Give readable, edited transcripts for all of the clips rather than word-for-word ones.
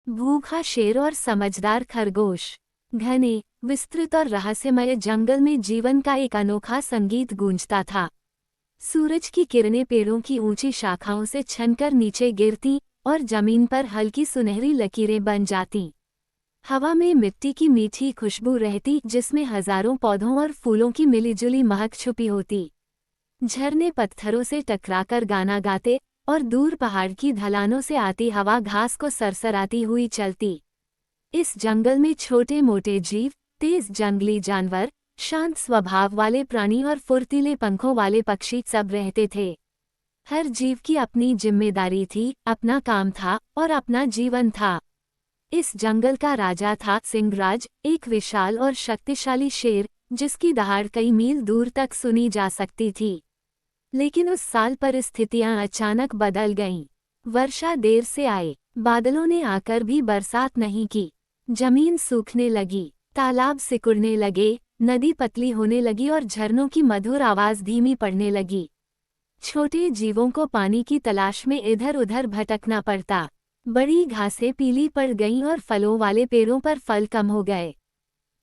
भूखा शेर और समझदार खरगोश। घने, विस्तृत और रहस्यमय जंगल में जीवन का एक अनोखा संगीत गूंजता था। सूरज की किरणें पेड़ों की ऊंची शाखाओं से छनकर नीचे गिरती और जमीन पर हल्की सुनहरी लकीरें बन जातीं। हवा में मिट्टी की मीठी खुशबू रहती जिसमें हजारों पौधों और फूलों की मिलीजुली महक छुपी होती। झरने पत्थरों से टकराकर गाना गाते और दूर पहाड़ की ढलानों से आती हवा घास को सरसराती हुई चलती। इस जंगल में छोटे मोटे जीव, तेज जंगली जानवर, शांत स्वभाव वाले प्राणी और फुर्तीले पंखों वाले पक्षी सब रहते थे। हर जीव की अपनी जिम्मेदारी थी, अपना काम था और अपना जीवन था। इस जंगल का राजा था सिंहराज, एक विशाल और शक्तिशाली शेर जिसकी दहाड़ कई मील दूर तक सुनी जा सकती थी। लेकिन उस साल परिस्थितियां अचानक बदल गईं। वर्षा देर से आई, बादलों ने आकर भी बरसात नहीं की। जमीन सूखने लगी, तालाब सिकुड़ने लगे, नदी पतली होने लगी और झरनों की मधुर आवाज धीमी पड़ने लगी। छोटे जीवों को पानी की तलाश में इधर उधर भटकना पड़ता। बड़ी घासें पीली पड़ गईं और फलों वाले पेड़ों पर फल कम हो गए।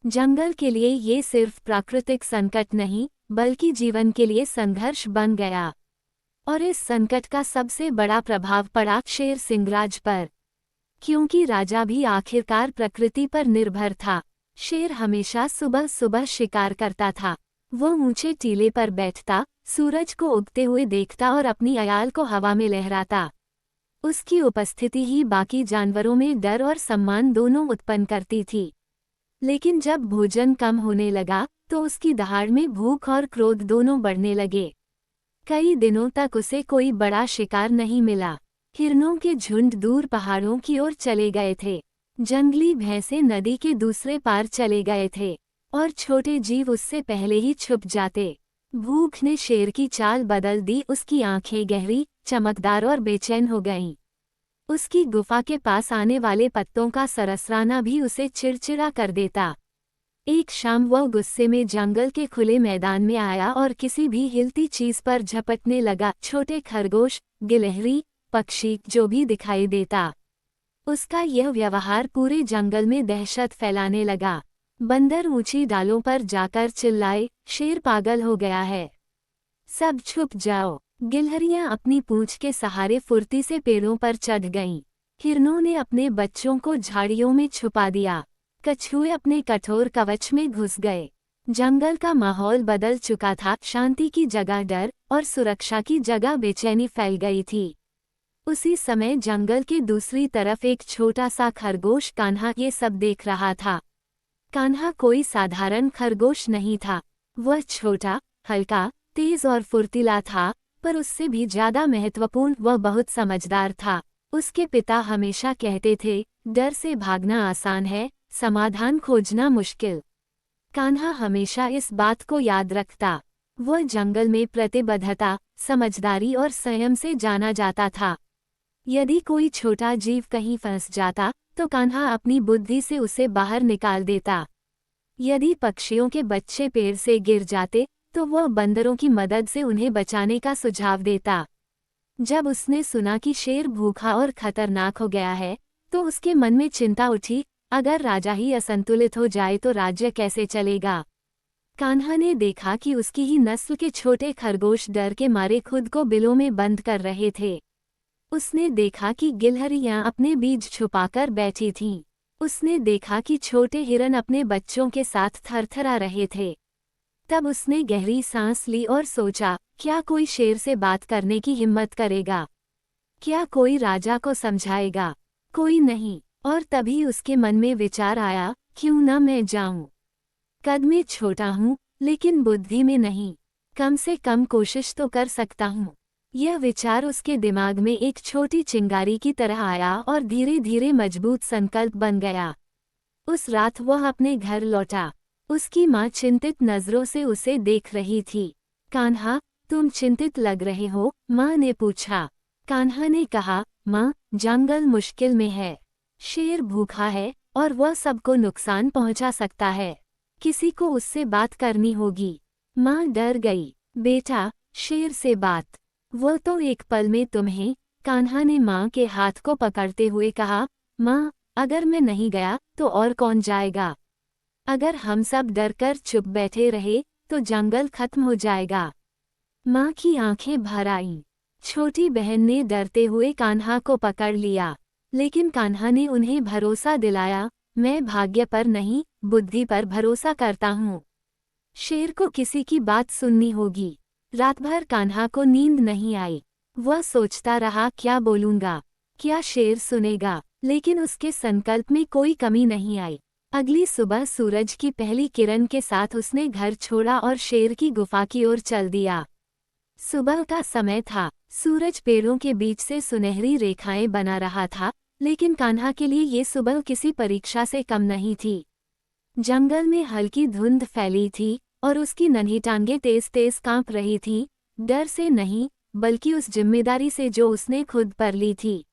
जंगल के लिए ये सिर्फ प्राकृतिक संकट नहीं, बल्कि जीवन के लिए संघर्ष बन गया। और इस संकट का सबसे बड़ा प्रभाव पड़ा शेर सिंहराज पर, क्योंकि राजा भी आखिरकार प्रकृति पर निर्भर था। शेर हमेशा सुबह सुबह शिकार करता था। वो ऊंचे टीले पर बैठता, सूरज को उगते हुए देखता और अपनी अयाल को हवा में लहराता। उसकी उपस्थिति ही बाकी जानवरों में डर और सम्मान दोनों उत्पन्न करती थी। लेकिन जब भोजन कम होने लगा तो उसकी दहाड़ में भूख और क्रोध दोनों बढ़ने लगे। कई दिनों तक उसे कोई बड़ा शिकार नहीं मिला। हिरणों के झुंड दूर पहाड़ों की ओर चले गए थे। जंगली भैंसे नदी के दूसरे पार चले गए थे और छोटे जीव उससे पहले ही छुप जाते। भूख ने शेर की चाल बदल दी। उसकी आंखें गहरी, चमकदार और बेचैन हो गईं। उसकी गुफा के पास आने वाले पत्तों का सरसराना भी उसे चिड़चिड़ा कर देता। एक शाम वह गुस्से में जंगल के खुले मैदान में आया और किसी भी हिलती चीज पर झपटने लगा। छोटे खरगोश, गिलहरी, पक्षी जो भी दिखाई देता। उसका यह व्यवहार पूरे जंगल में दहशत फैलाने लगा। बंदर ऊंची डालों पर जाकर चिल्लाए, शेर पागल हो गया है, सब छुप जाओ। गिलहरियां अपनी पूंछ के सहारे फुर्ती से पेड़ों पर चढ़ गईं। हिरणों ने अपने बच्चों को झाड़ियों में छुपा दिया। कछुए अपने कठोर कवच में घुस गए। जंगल का माहौल बदल चुका था। शांति की जगह डर और सुरक्षा की जगह बेचैनी फैल गई थी। उसी समय जंगल के दूसरी तरफ एक छोटा सा खरगोश कान्हा ये सब देख रहा था। कान्हा कोई साधारण खरगोश नहीं था। वह छोटा, हल्का, तेज और फुर्तीला था, पर उससे भी ज्यादा महत्वपूर्ण वह बहुत समझदार था। उसके पिता हमेशा कहते थे, डर से भागना आसान है, समाधान खोजना मुश्किल। कान्हा हमेशा इस बात को याद रखता। वह जंगल में प्रतिबद्धता, समझदारी और संयम से जाना जाता था। यदि कोई छोटा जीव कहीं फंस जाता तो कान्हा अपनी बुद्धि से उसे बाहर निकाल देता। यदि पक्षियों के बच्चे पेड़ से गिर जाते तो वह बंदरों की मदद से उन्हें बचाने का सुझाव देता। जब उसने सुना कि शेर भूखा और खतरनाक हो गया है तो उसके मन में चिंता उठी, अगर राजा ही असंतुलित हो जाए तो राज्य कैसे चलेगा। कान्हा ने देखा कि उसकी ही नस्ल के छोटे खरगोश डर के मारे खुद को बिलों में बंद कर रहे थे। उसने देखा कि गिलहरियां अपने बीज छुपाकर बैठी थीं। उसने देखा कि छोटे हिरन अपने बच्चों के साथ थरथरा रहे थे। तब उसने गहरी सांस ली और सोचा, क्या कोई शेर से बात करने की हिम्मत करेगा? क्या कोई राजा को समझाएगा? कोई नहीं। और तभी उसके मन में विचार आया, क्यों न मैं जाऊं? कद में छोटा हूं, लेकिन बुद्धि में नहीं। कम से कम कोशिश तो कर सकता हूं। यह विचार उसके दिमाग में एक छोटी चिंगारी की तरह आया और धीरे धीरे मजबूत संकल्प बन गया। उस रात वह अपने घर लौटा। उसकी माँ चिंतित नजरों से उसे देख रही थी। कान्हा, तुम चिंतित लग रहे हो, माँ ने पूछा। कान्हा ने कहा, माँ, जंगल मुश्किल में है। शेर भूखा है और वह सबको नुकसान पहुंचा सकता है। किसी को उससे बात करनी होगी। माँ डर गई। बेटा, शेर से बात? वो तो एक पल में तुम्हें। कान्हा ने माँ के हाथ को पकड़ते हुए कहा, माँ, अगर मैं नहीं गया तो और कौन जाएगा? अगर हम सब डरकर चुप बैठे रहे तो जंगल खत्म हो जाएगा। माँ की आंखें भर आईं। छोटी बहन ने डरते हुए कान्हा को पकड़ लिया, लेकिन कान्हा ने उन्हें भरोसा दिलाया, मैं भाग्य पर नहीं, बुद्धि पर भरोसा करता हूँ। शेर को किसी की बात सुननी होगी। रात भर कान्हा को नींद नहीं आई। वह सोचता रहा, क्या बोलूँगा, क्या शेर सुनेगा, लेकिन उसके संकल्प में कोई कमी नहीं आई। अगली सुबह सूरज की पहली किरण के साथ उसने घर छोड़ा और शेर की गुफा की ओर चल दिया। सुबह का समय था। सूरज पेड़ों के बीच से सुनहरी रेखाएं बना रहा था, लेकिन कान्हा के लिए ये सुबह किसी परीक्षा से कम नहीं थी। जंगल में हल्की धुंध फैली थी और उसकी नन्ही टांगें तेज तेज कांप रही थीं, डर से नहीं, बल्कि उस जिम्मेदारी से जो उसने खुद पर ली थी।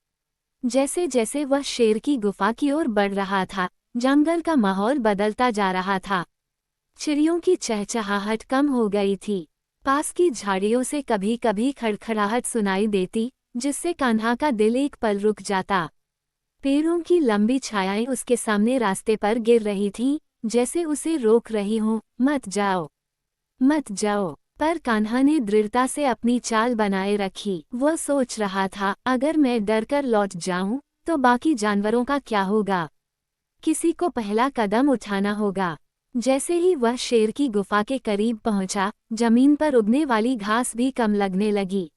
जैसे जैसे वह शेर की गुफा की ओर बढ़ रहा था, जंगल का माहौल बदलता जा रहा था। चिड़ियों की चहचहाहट कम हो गई थी। पास की झाड़ियों से कभी कभी खड़खड़ाहट सुनाई देती, जिससे कान्हा का दिल एक पल रुक जाता। पेड़ों की लंबी छायाएं उसके सामने रास्ते पर गिर रही थीं, जैसे उसे रोक रही हों, मत जाओ, मत जाओ। पर कान्हा ने दृढ़ता से अपनी चाल बनाए रखी। वह सोच रहा था, अगर मैं डरकर लौट जाऊं, तो बाकी जानवरों का क्या होगा? किसी को पहला कदम उठाना होगा। जैसे ही वह शेर की गुफा के करीब पहुंचा, जमीन पर उगने वाली घास भी कम लगने लगी।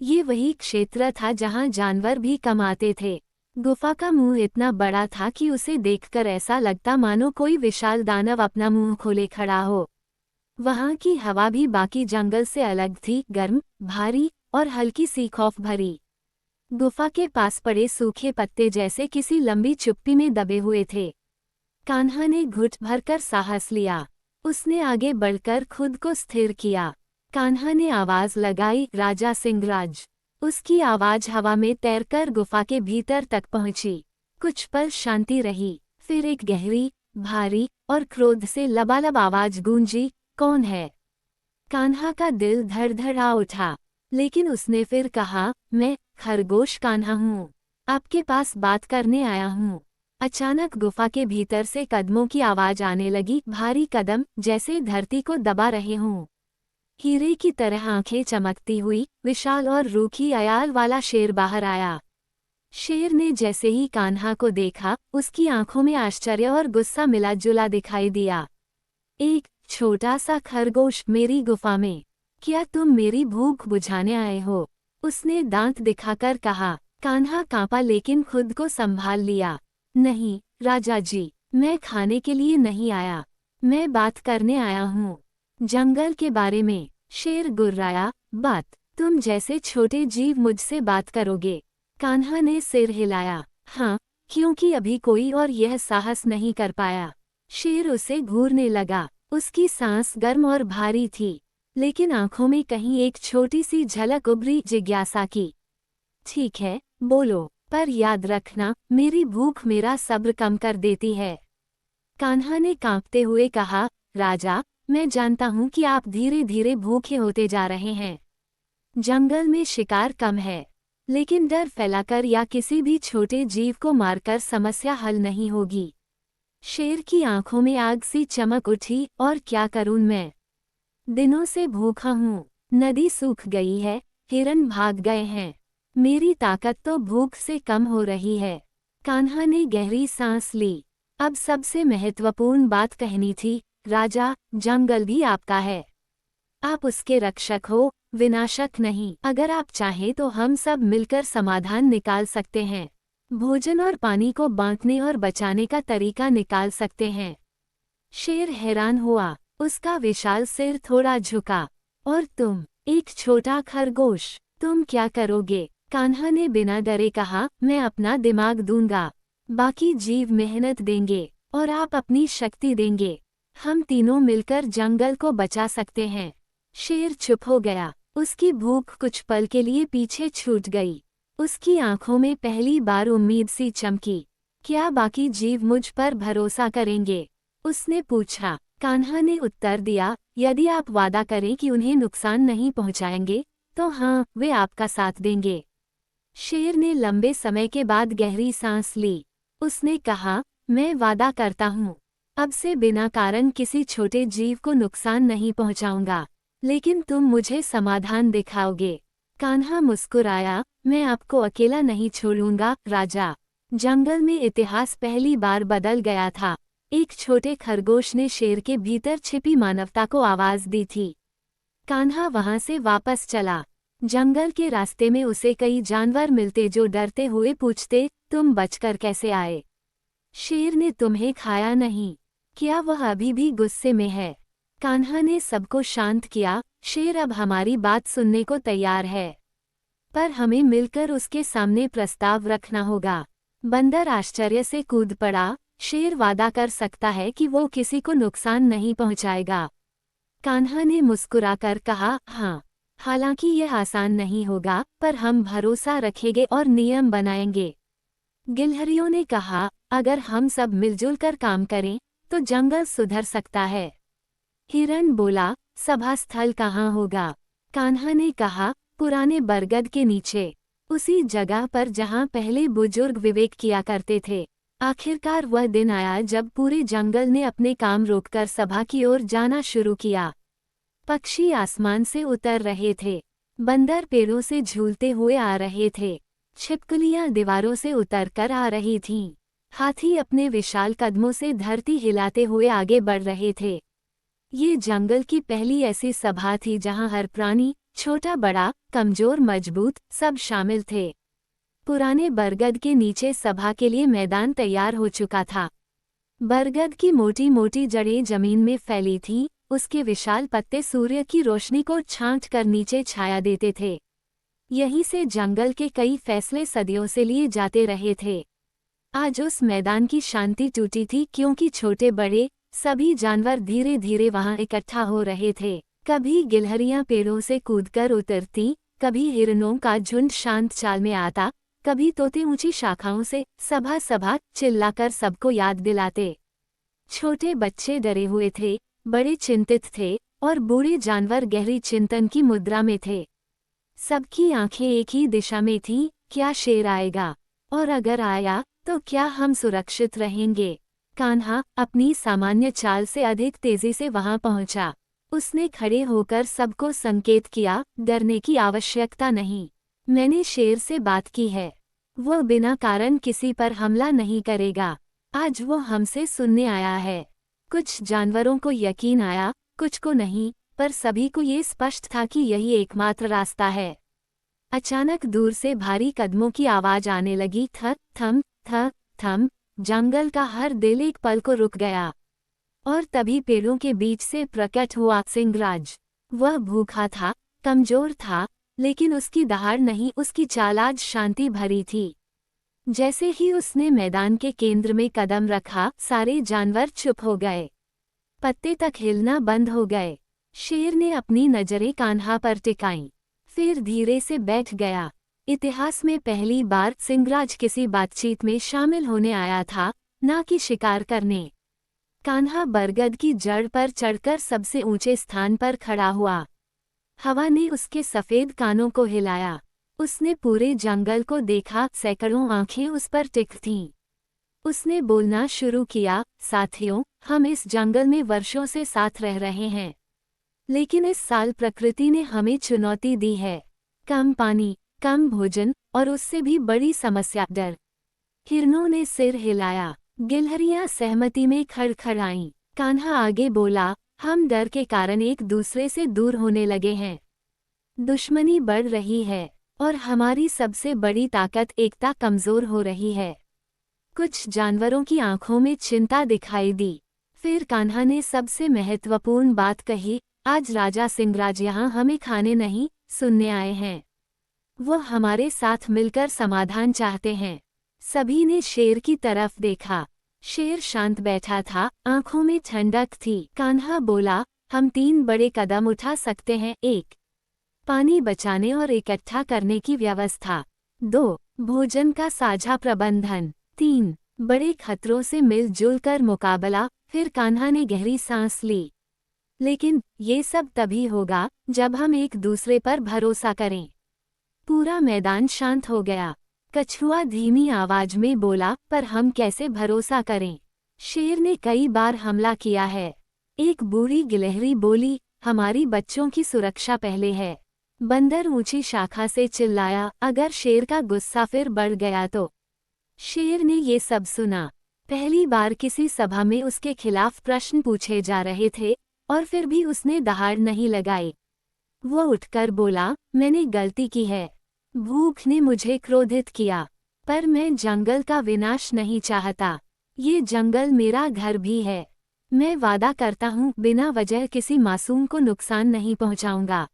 ये वही क्षेत्र था जहां जानवर भी कम आते थे। गुफा का मुंह इतना बड़ा था कि उसे देखकर ऐसा लगता मानो कोई विशाल दानव अपना मुंह खोले खड़ा हो। वहां की हवा भी बाकी जंगल से अलग थी, गर्म, भारी और हल्की सी खौफ भरी। गुफा के पास पड़े सूखे पत्ते जैसे किसी लंबी चुप्पी में दबे हुए थे। कान्हा ने घुट भरकर साहस लिया। उसने आगे बढ़कर खुद को स्थिर किया। कान्हा ने आवाज लगाई, राजा सिंहराज। उसकी आवाज हवा में तैरकर गुफा के भीतर तक पहुंची। कुछ पल शांति रही, फिर एक गहरी, भारी और क्रोध से लबालब आवाज गूंजी, कौन है? कान्हा का दिल धड़धड़ा उठा, लेकिन उसने फिर कहा, मैं खरगोश कान्हा हूँ, आपके पास बात करने आया हूँ। अचानक गुफा के भीतर से कदमों की आवाज आने लगी, भारी कदम, जैसे धरती को दबा रहे हों। हीरे की तरह आंखें चमकती हुई, विशाल और रूखी अयाल वाला शेर बाहर आया। शेर ने जैसे ही कान्हा को देखा, उसकी आंखों में आश्चर्य और गुस्सा मिला जुला दिखाई दिया। एक छोटा सा खरगोश मेरी गुफा में, क्या तुम मेरी भूख बुझाने आए हो? उसने दांत दिखाकर कहा। कान्हा कांपा लेकिन खुद को संभाल लिया। नहीं राजा जी, मैं खाने के लिए नहीं आया, मैं बात करने आया हूँ, जंगल के बारे में। शेर गुर्राया, बात? तुम जैसे छोटे जीव मुझसे बात करोगे? कान्हा ने सिर हिलाया। हाँ, क्योंकि अभी कोई और यह साहस नहीं कर पाया। शेर उसे घूरने लगा। उसकी सांस गर्म और भारी थी, लेकिन आंखों में कहीं एक छोटी सी झलक उभरी, जिज्ञासा की। ठीक है, बोलो, पर याद रखना, मेरी भूख मेरा सब्र कम कर देती है। कान्हा ने कांपते हुए कहा, राजा, मैं जानता हूँ कि आप धीरे धीरे भूखे होते जा रहे हैं। जंगल में शिकार कम है, लेकिन डर फैलाकर या किसी भी छोटे जीव को मारकर समस्या हल नहीं होगी। शेर की आंखों में आग सी चमक उठी, और क्या करूं मैं? दिनों से भूखा हूँ, नदी सूख गई है, हिरन भाग गए हैं, मेरी ताकत तो भूख से कम हो रही है। कान्हा ने गहरी सांस ली। अब सबसे महत्वपूर्ण बात कहनी थी, राजा, जंगल भी आपका है, आप उसके रक्षक हो, विनाशक नहीं। अगर आप चाहें तो हम सब मिलकर समाधान निकाल सकते हैं, भोजन और पानी को बांटने और बचाने का तरीका निकाल सकते हैं। शेर हैरान हुआ, उसका विशाल सिर थोड़ा झुका। और तुम, एक छोटा खरगोश, तुम क्या करोगे? कान्हा ने बिना डरे कहा, मैं अपना दिमाग दूंगा, बाकी जीव मेहनत देंगे, और आप अपनी शक्ति देंगे। हम तीनों मिलकर जंगल को बचा सकते हैं। शेर चुप हो गया। उसकी भूख कुछ पल के लिए पीछे छूट गई। उसकी आंखों में पहली बार उम्मीद सी चमकी। क्या बाकी जीव मुझ पर भरोसा करेंगे? उसने पूछा। कान्हा ने उत्तर दिया, यदि आप वादा करें कि उन्हें नुकसान नहीं पहुंचाएंगे, तो हाँ, वे आपका साथ देंगे। शेर ने लंबे समय के बाद गहरी सांस ली। उसने कहा, मैं वादा करता हूँ, अब से बिना कारण किसी छोटे जीव को नुकसान नहीं पहुँचाऊंगा, लेकिन तुम मुझे समाधान दिखाओगे। कान्हा मुस्कुराया, मैं आपको अकेला नहीं छोड़ूंगा, राजा। जंगल में इतिहास पहली बार बदल गया था। एक छोटे खरगोश ने शेर के भीतर छिपी मानवता को आवाज दी थी। कान्हा वहां से वापस चला। जंगल के रास्ते में उसे कई जानवर मिलते जो डरते हुए पूछते, तुम बचकर कैसे आए? शेर ने तुम्हें खाया नहीं? क्या वह अभी भी गुस्से में है? कान्हा ने सबको शांत किया, शेर अब हमारी बात सुनने को तैयार है, पर हमें मिलकर उसके सामने प्रस्ताव रखना होगा। बंदर आश्चर्य से कूद पड़ा, शेर वादा कर सकता है कि वो किसी को नुकसान नहीं पहुंचाएगा। कान्हा ने मुस्कुराकर कहा, हाँ, हालांकि यह आसान नहीं होगा, पर हम भरोसा रखेंगे और नियम बनाएंगे। गिलहरियों ने कहा, अगर हम सब मिलजुल कर काम करें तो जंगल सुधर सकता है। हिरण बोला, सभा स्थल कहाँ होगा? कान्हा ने कहा, पुराने बरगद के नीचे, उसी जगह पर जहाँ पहले बुजुर्ग विवेक किया करते थे। आखिरकार वह दिन आया जब पूरे जंगल ने अपने काम रोककर सभा की ओर जाना शुरू किया। पक्षी आसमान से उतर रहे थे, बंदर पेड़ों से झूलते हुए आ रहे थे, छिपकलियां दीवारों से उतरकर आ रही थीं, हाथी अपने विशाल कदमों से धरती हिलाते हुए आगे बढ़ रहे थे। ये जंगल की पहली ऐसी सभा थी जहां हर प्राणी, छोटा बड़ा, कमजोर मजबूत, सब शामिल थे। पुराने बरगद के नीचे सभा के लिए मैदान तैयार हो चुका था। बरगद की मोटी मोटी जड़ें जमीन में फैली थीं, उसके विशाल पत्ते सूर्य की रोशनी को छांट कर नीचे छाया देते थे। यहीं से जंगल के कई फैसले सदियों से लिए जाते रहे थे। आज उस मैदान की शांति टूटी थी क्योंकि छोटे बड़े सभी जानवर धीरे धीरे वहां इकट्ठा हो रहे थे। कभी गिलहरियां पेड़ों से कूदकर उतरती, कभी हिरणों का झुंड शांत चाल में आता, कभी तोते ऊंची शाखाओं से सभा सभा चिल्लाकर सबको याद दिलाते। छोटे बच्चे डरे हुए थे, बड़े चिंतित थे, और बूढ़े जानवर गहरी चिंतन की मुद्रा में थे। सबकी आंखें एक ही दिशा में थीं, क्या शेर आएगा? और अगर आया तो क्या हम सुरक्षित रहेंगे? कान्हा अपनी सामान्य चाल से अधिक तेजी से वहां पहुंचा। उसने खड़े होकर सबको संकेत किया, डरने की आवश्यकता नहीं। मैंने शेर से बात की है, वो बिना कारण किसी पर हमला नहीं करेगा। आज वो हमसे सुनने आया है। कुछ जानवरों को यकीन आया, कुछ को नहीं, पर सभी को ये स्पष्ट था कि यही एकमात्र रास्ता है। अचानक दूर से भारी कदमों की आवाज आने लगी, थ थम थ थम। जंगल का हर दिल एक पल को रुक गया, और तभी पेड़ों के बीच से प्रकट हुआ सिंहराज। वह भूखा था, कमजोर था, लेकिन उसकी दहाड़ नहीं, उसकी चाल आज शांति भरी थी। जैसे ही उसने मैदान के केंद्र में कदम रखा, सारे जानवर चुप हो गए, पत्ते तक हिलना बंद हो गए। शेर ने अपनी नजरें कान्हा पर टिकाईं, फिर धीरे से बैठ गया। इतिहास में पहली बार सिंहराज किसी बातचीत में शामिल होने आया था, ना कि शिकार करने। कान्हा बरगद की जड़ पर चढ़कर सबसे ऊंचे स्थान पर खड़ा हुआ। हवा ने उसके सफेद कानों को हिलाया। उसने पूरे जंगल को देखा, सैकड़ों आंखें उस पर टिक थीं। उसने बोलना शुरू किया, साथियों, हम इस जंगल में वर्षों से साथ रह रहे हैं, लेकिन इस साल प्रकृति ने हमें चुनौती दी है। कम पानी, कम भोजन, और उससे भी बड़ी समस्या डर। हिरणों ने सिर हिलाया, गिलहरियां सहमति में खड़खड़ाईं। कान्हा आगे बोला, हम डर के कारण एक दूसरे से दूर होने लगे हैं। दुश्मनी बढ़ रही है, और हमारी सबसे बड़ी ताकत एकता कमजोर हो रही है। कुछ जानवरों की आंखों में चिंता दिखाई दी। फिर कान्हा ने सबसे महत्वपूर्ण बात कही, आज राजा सिंहराज यहाँ हमें खाने नहीं, सुनने आए हैं। वो हमारे साथ मिलकर समाधान चाहते हैं। सभी ने शेर की तरफ देखा। शेर शांत बैठा था, आंखों में ठंडक थी। कान्हा बोला, हम 3 बड़े कदम उठा सकते हैं। 1. पानी बचाने और इकट्ठा करने की व्यवस्था। 2. भोजन का साझा प्रबंधन। 3. बड़े खतरों से मिलजुल कर मुकाबला। फिर कान्हा ने गहरी सांस ली। लेकिन ये सब तभी होगा जब हम एक दूसरे पर भरोसा करें। पूरा मैदान शांत हो गया। कछुआ धीमी आवाज में बोला, पर हम कैसे भरोसा करें? शेर ने कई बार हमला किया है। एक बूढ़ी गिलहरी बोली, हमारी बच्चों की सुरक्षा पहले है। बंदर ऊंची शाखा से चिल्लाया, अगर शेर का गुस्सा फिर बढ़ गया तो। शेर ने ये सब सुना। पहली बार किसी सभा में उसके खिलाफ प्रश्न पूछे जा रहे थे, और फिर भी उसने दहाड़ नहीं लगाई। वो उठकर बोला, मैंने गलती की है। भूख ने मुझे क्रोधित किया, पर मैं जंगल का विनाश नहीं चाहता। ये जंगल मेरा घर भी है। मैं वादा करता हूँ, बिना वजह किसी मासूम को नुकसान नहीं पहुँचाऊंगा।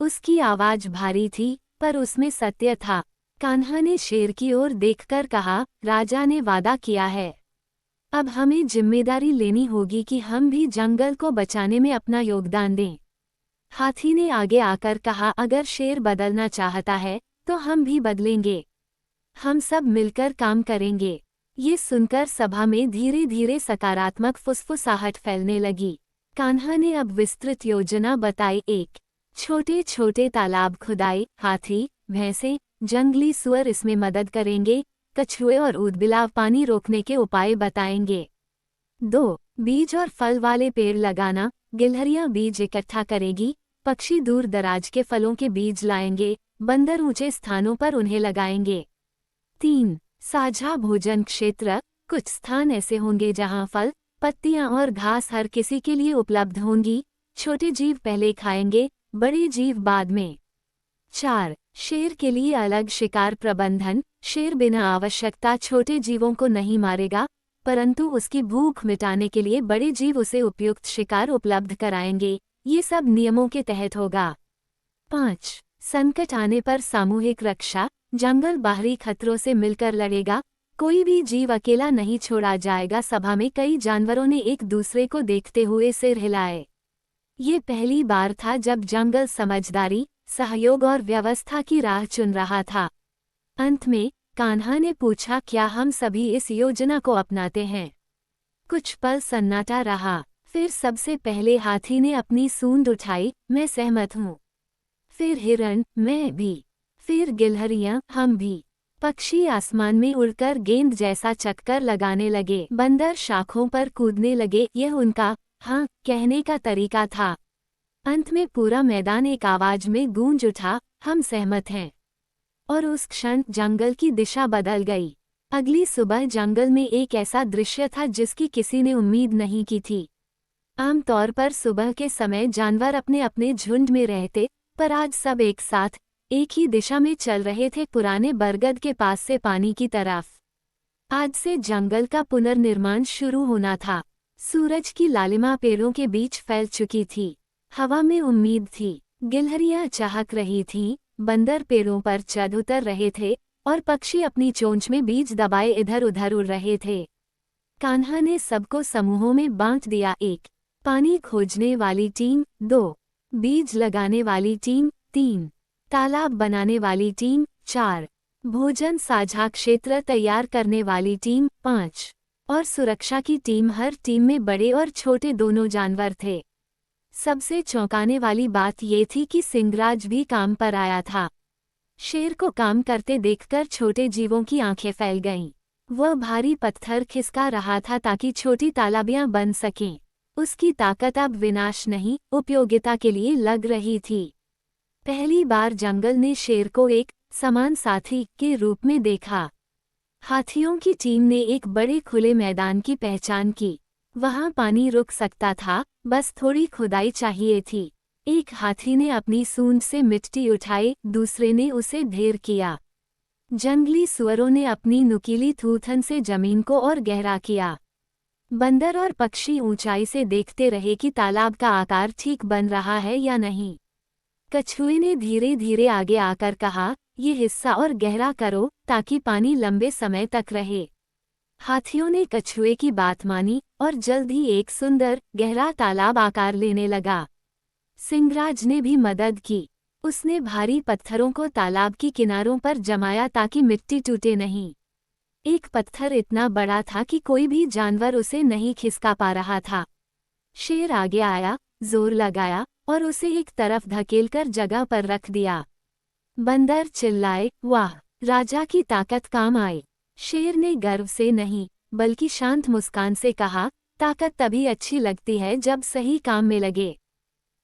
उसकी आवाज भारी थी, पर उसमें सत्य था। कान्हा ने शेर की ओर देखकर कहा, राजा ने वादा किया है। अब हमें जिम्मेदारी लेनी होगी कि हम भी जंगल को बचाने में अपना योगदान दें। हाथी ने आगे आकर कहा, अगर शेर बदलना चाहता है तो हम भी बदलेंगे। हम सब मिलकर काम करेंगे। ये सुनकर सभा में धीरे धीरे सकारात्मक फुसफुसाहट फैलने लगी। कान्हा ने अब विस्तृत योजना बताई। एक छोटे छोटे तालाब खुदाए, हाथी, भैंसे, जंगली सुअर इसमें मदद करेंगे। कछुए और ऊदबिलाव पानी रोकने के उपाय बताएंगे। 2. बीज और फल वाले पेड़ लगाना, गिलहरियां बीज इकट्ठा करेगी, पक्षी दूर दराज के फलों के बीज लाएंगे, बंदर ऊंचे स्थानों पर उन्हें लगाएंगे। 3. साझा भोजन क्षेत्र, कुछ स्थान ऐसे होंगे जहां फल, पत्तियां और घास हर किसी के लिए उपलब्ध होंगी। छोटे जीव पहले खाएंगे, बड़े जीव बाद में। 4. शेर के लिए अलग शिकार प्रबंधन, शेर बिना आवश्यकता छोटे जीवों को नहीं मारेगा, परंतु उसकी भूख मिटाने के लिए बड़े जीव उसे उपयुक्त शिकार उपलब्ध कराएंगे। ये सब नियमों के तहत होगा। 5. संकट आने पर सामूहिक रक्षा, जंगल बाहरी खतरों से मिलकर लड़ेगा, कोई भी जीव अकेला नहीं छोड़ा जाएगा। सभा में कई जानवरों ने एक दूसरे को देखते हुए सिर हिलाए। ये पहली बार था जब जंगल समझदारी, सहयोग और व्यवस्था की राह चुन रहा था। अंत में कान्हा ने पूछा, क्या हम सभी इस योजना को अपनाते हैं? कुछ पल सन्नाटा रहा। फिर सबसे पहले हाथी ने अपनी सूंड उठाई, मैं सहमत हूँ। फिर हिरण, मैं भी। फिर गिलहरियां, हम भी। पक्षी आसमान में उड़कर गेंद जैसा चक्कर लगाने लगे, बंदर शाखों पर कूदने लगे। यह उनका हाँ कहने का तरीका था। अंत में पूरा मैदान एक आवाज में गूंज उठा, हम सहमत हैं। और उस क्षण जंगल की दिशा बदल गई। अगली सुबह जंगल में एक ऐसा दृश्य था जिसकी किसी ने उम्मीद नहीं की थी। आमतौर पर सुबह के समय जानवर अपने अपने झुंड में रहते, पर आज सब एक साथ एक ही दिशा में चल रहे थे, पुराने बरगद के पास से पानी की तरफ। आज से जंगल का पुनर्निर्माण शुरू होना था। सूरज की लालिमा पेड़ों के बीच फैल चुकी थी। हवा में उम्मीद थी। गिलहरियां चहक रही थीं, बंदर पेड़ों पर चढ़ उतर रहे थे, और पक्षी अपनी चोंच में बीज दबाए इधर उधर उड़ रहे थे। कान्हा ने सबको समूहों में बांट दिया। 1. पानी खोजने वाली टीम, 2. बीज लगाने वाली टीम, 3. तालाब बनाने वाली टीम, 4. भोजन साझा क्षेत्र तैयार करने वाली टीम, 5. और सुरक्षा की टीम। हर टीम में बड़े और छोटे दोनों जानवर थे। सबसे चौंकाने वाली बात ये थी कि सिंहराज भी काम पर आया था। शेर को काम करते देखकर छोटे जीवों की आंखें फैल गईं। वह भारी पत्थर खिसका रहा था ताकि छोटी तालाबियां बन सकें। उसकी ताकत अब विनाश नहीं, उपयोगिता के लिए लग रही थी। पहली बार जंगल ने शेर को एक समान साथी के रूप में देखा। हाथियों की टीम ने एक बड़े खुले मैदान की पहचान की। वहां पानी रुक सकता था, बस थोड़ी खुदाई चाहिए थी। एक हाथी ने अपनी सूंड से मिट्टी उठाई, दूसरे ने उसे ढेर किया। जंगली सुअरों ने अपनी नुकीली थूथन से जमीन को और गहरा किया। बंदर और पक्षी ऊंचाई से देखते रहे कि तालाब का आकार ठीक बन रहा है या नहीं। कछुए ने धीरे धीरे आगे आकर कहा, ये हिस्सा और गहरा करो ताकि पानी लंबे समय तक रहे। हाथियों ने कछुए की बात मानी और जल्द ही एक सुंदर गहरा तालाब आकार लेने लगा। सिंहराज ने भी मदद की। उसने भारी पत्थरों को तालाब की किनारों पर जमाया ताकि मिट्टी टूटे नहीं। एक पत्थर इतना बड़ा था कि कोई भी जानवर उसे नहीं खिसका पा रहा था। शेर आगे आया, जोर लगाया और उसे एक तरफ धकेलकर जगह पर रख दिया। बंदर चिल्लाए, वाह! राजा की ताकत काम आई। शेर ने गर्व से नहीं बल्कि शांत मुस्कान से कहा, ताकत तभी अच्छी लगती है जब सही काम में लगे।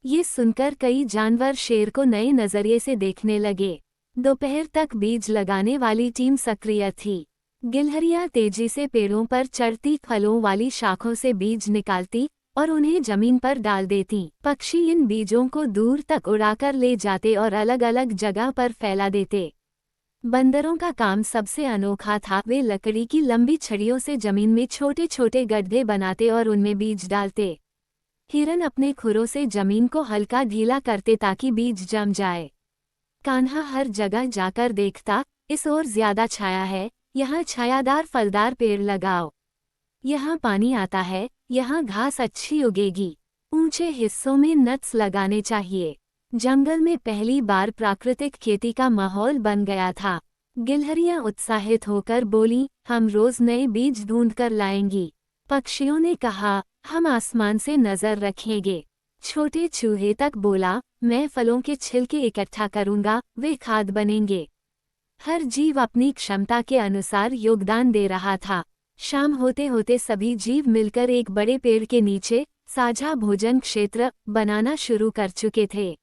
ये सुनकर कई जानवर शेर को नए नजरिए से देखने लगे। दोपहर तक बीज लगाने वाली टीम सक्रिय थी। गिलहरियां तेजी से पेड़ों पर चढ़ती, फलों वाली शाखों से बीज निकालती और उन्हें जमीन पर डाल देती। पक्षी इन बीजों को दूर तक उड़ाकर ले जाते और अलग अलग जगह पर फैला देते। बंदरों का काम सबसे अनोखा था। वे लकड़ी की लंबी छड़ियों से जमीन में छोटे छोटे गड्ढे बनाते और उनमें बीज डालते। हिरन अपने खुरों से जमीन को हल्का ढीला करते ताकि बीज जम जाए। कान्हा हर जगह जाकर देखता, इस ओर ज्यादा छाया है, यहाँ छायादार फलदार पेड़ लगाओ। यहाँ पानी आता है, यहाँ घास अच्छी उगेगी। ऊंचे हिस्सों में नट्स लगाने चाहिए। जंगल में पहली बार प्राकृतिक खेती का माहौल बन गया था। गिलहरियां उत्साहित होकर बोली, हम रोज नए बीज ढूंढ कर लाएंगी। पक्षियों ने कहा, हम आसमान से नजर रखेंगे। छोटे चूहे तक बोला, मैं फलों के छिलके इकट्ठा करूंगा, वे खाद बनेंगे। हर जीव अपनी क्षमता के अनुसार योगदान दे रहा था। शाम होते होते सभी जीव मिलकर एक बड़े पेड़ के नीचे साझा भोजन क्षेत्र बनाना शुरू कर चुके थे।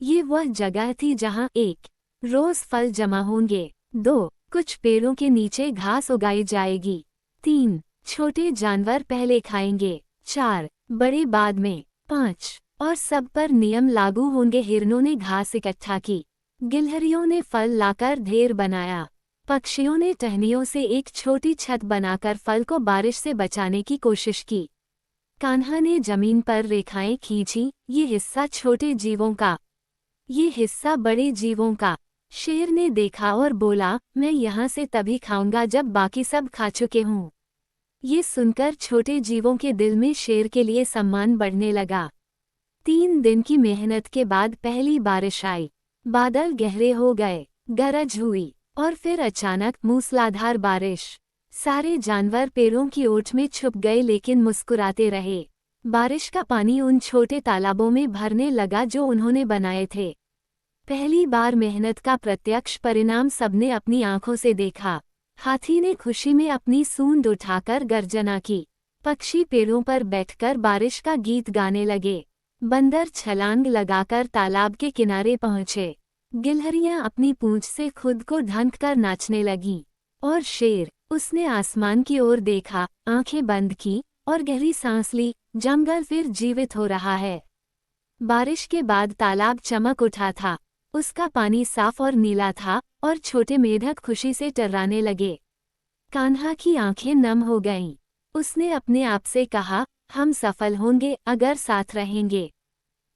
ये वह जगह थी जहां 1. रोज फल जमा होंगे। 2. कुछ पेड़ों के नीचे घास उगाई जाएगी। 3. छोटे जानवर पहले खाएंगे। 4. बड़े बाद में। 5. और सब पर नियम लागू होंगे। हिरनों ने घास इकट्ठा की। गिलहरियों ने फल लाकर ढेर बनाया। पक्षियों ने टहनियों से एक छोटी छत बनाकर फल को बारिश से बचाने की कोशिश की। कान्हा ने जमीन पर रेखाएं खींची, ये हिस्सा छोटे जीवों का, ये हिस्सा बड़े जीवों का। शेर ने देखा और बोला, मैं यहाँ से तभी खाऊंगा जब बाकी सब खा चुके हों। ये सुनकर छोटे जीवों के दिल में शेर के लिए सम्मान बढ़ने लगा। 3 दिन की मेहनत के बाद पहली बारिश आई। बादल गहरे हो गए, गरज हुई और फिर अचानक मूसलाधार बारिश। सारे जानवर पेड़ों की ओट में छुप गए लेकिन मुस्कुराते रहे। बारिश का पानी उन छोटे तालाबों में भरने लगा जो उन्होंने बनाए थे। पहली बार मेहनत का प्रत्यक्ष परिणाम सबने अपनी आंखों से देखा। हाथी ने खुशी में अपनी सूंड उठाकर गर्जना की। पक्षी पेड़ों पर बैठकर बारिश का गीत गाने लगे। बंदर छलांग लगाकर तालाब के किनारे पहुंचे। गिलहरियां अपनी पूंछ से खुद को ढंक कर नाचने लगीं। और शेर, उसने आसमान की ओर देखा, आंखें बंद की और गहरी सांस ली। जंगल फिर जीवित हो रहा है। बारिश के बाद तालाब चमक उठा था। उसका पानी साफ और नीला था और छोटे मेढक खुशी से टर्राने लगे। कान्हा की आंखें नम हो गईं। उसने अपने आप से कहा, हम सफल होंगे अगर साथ रहेंगे।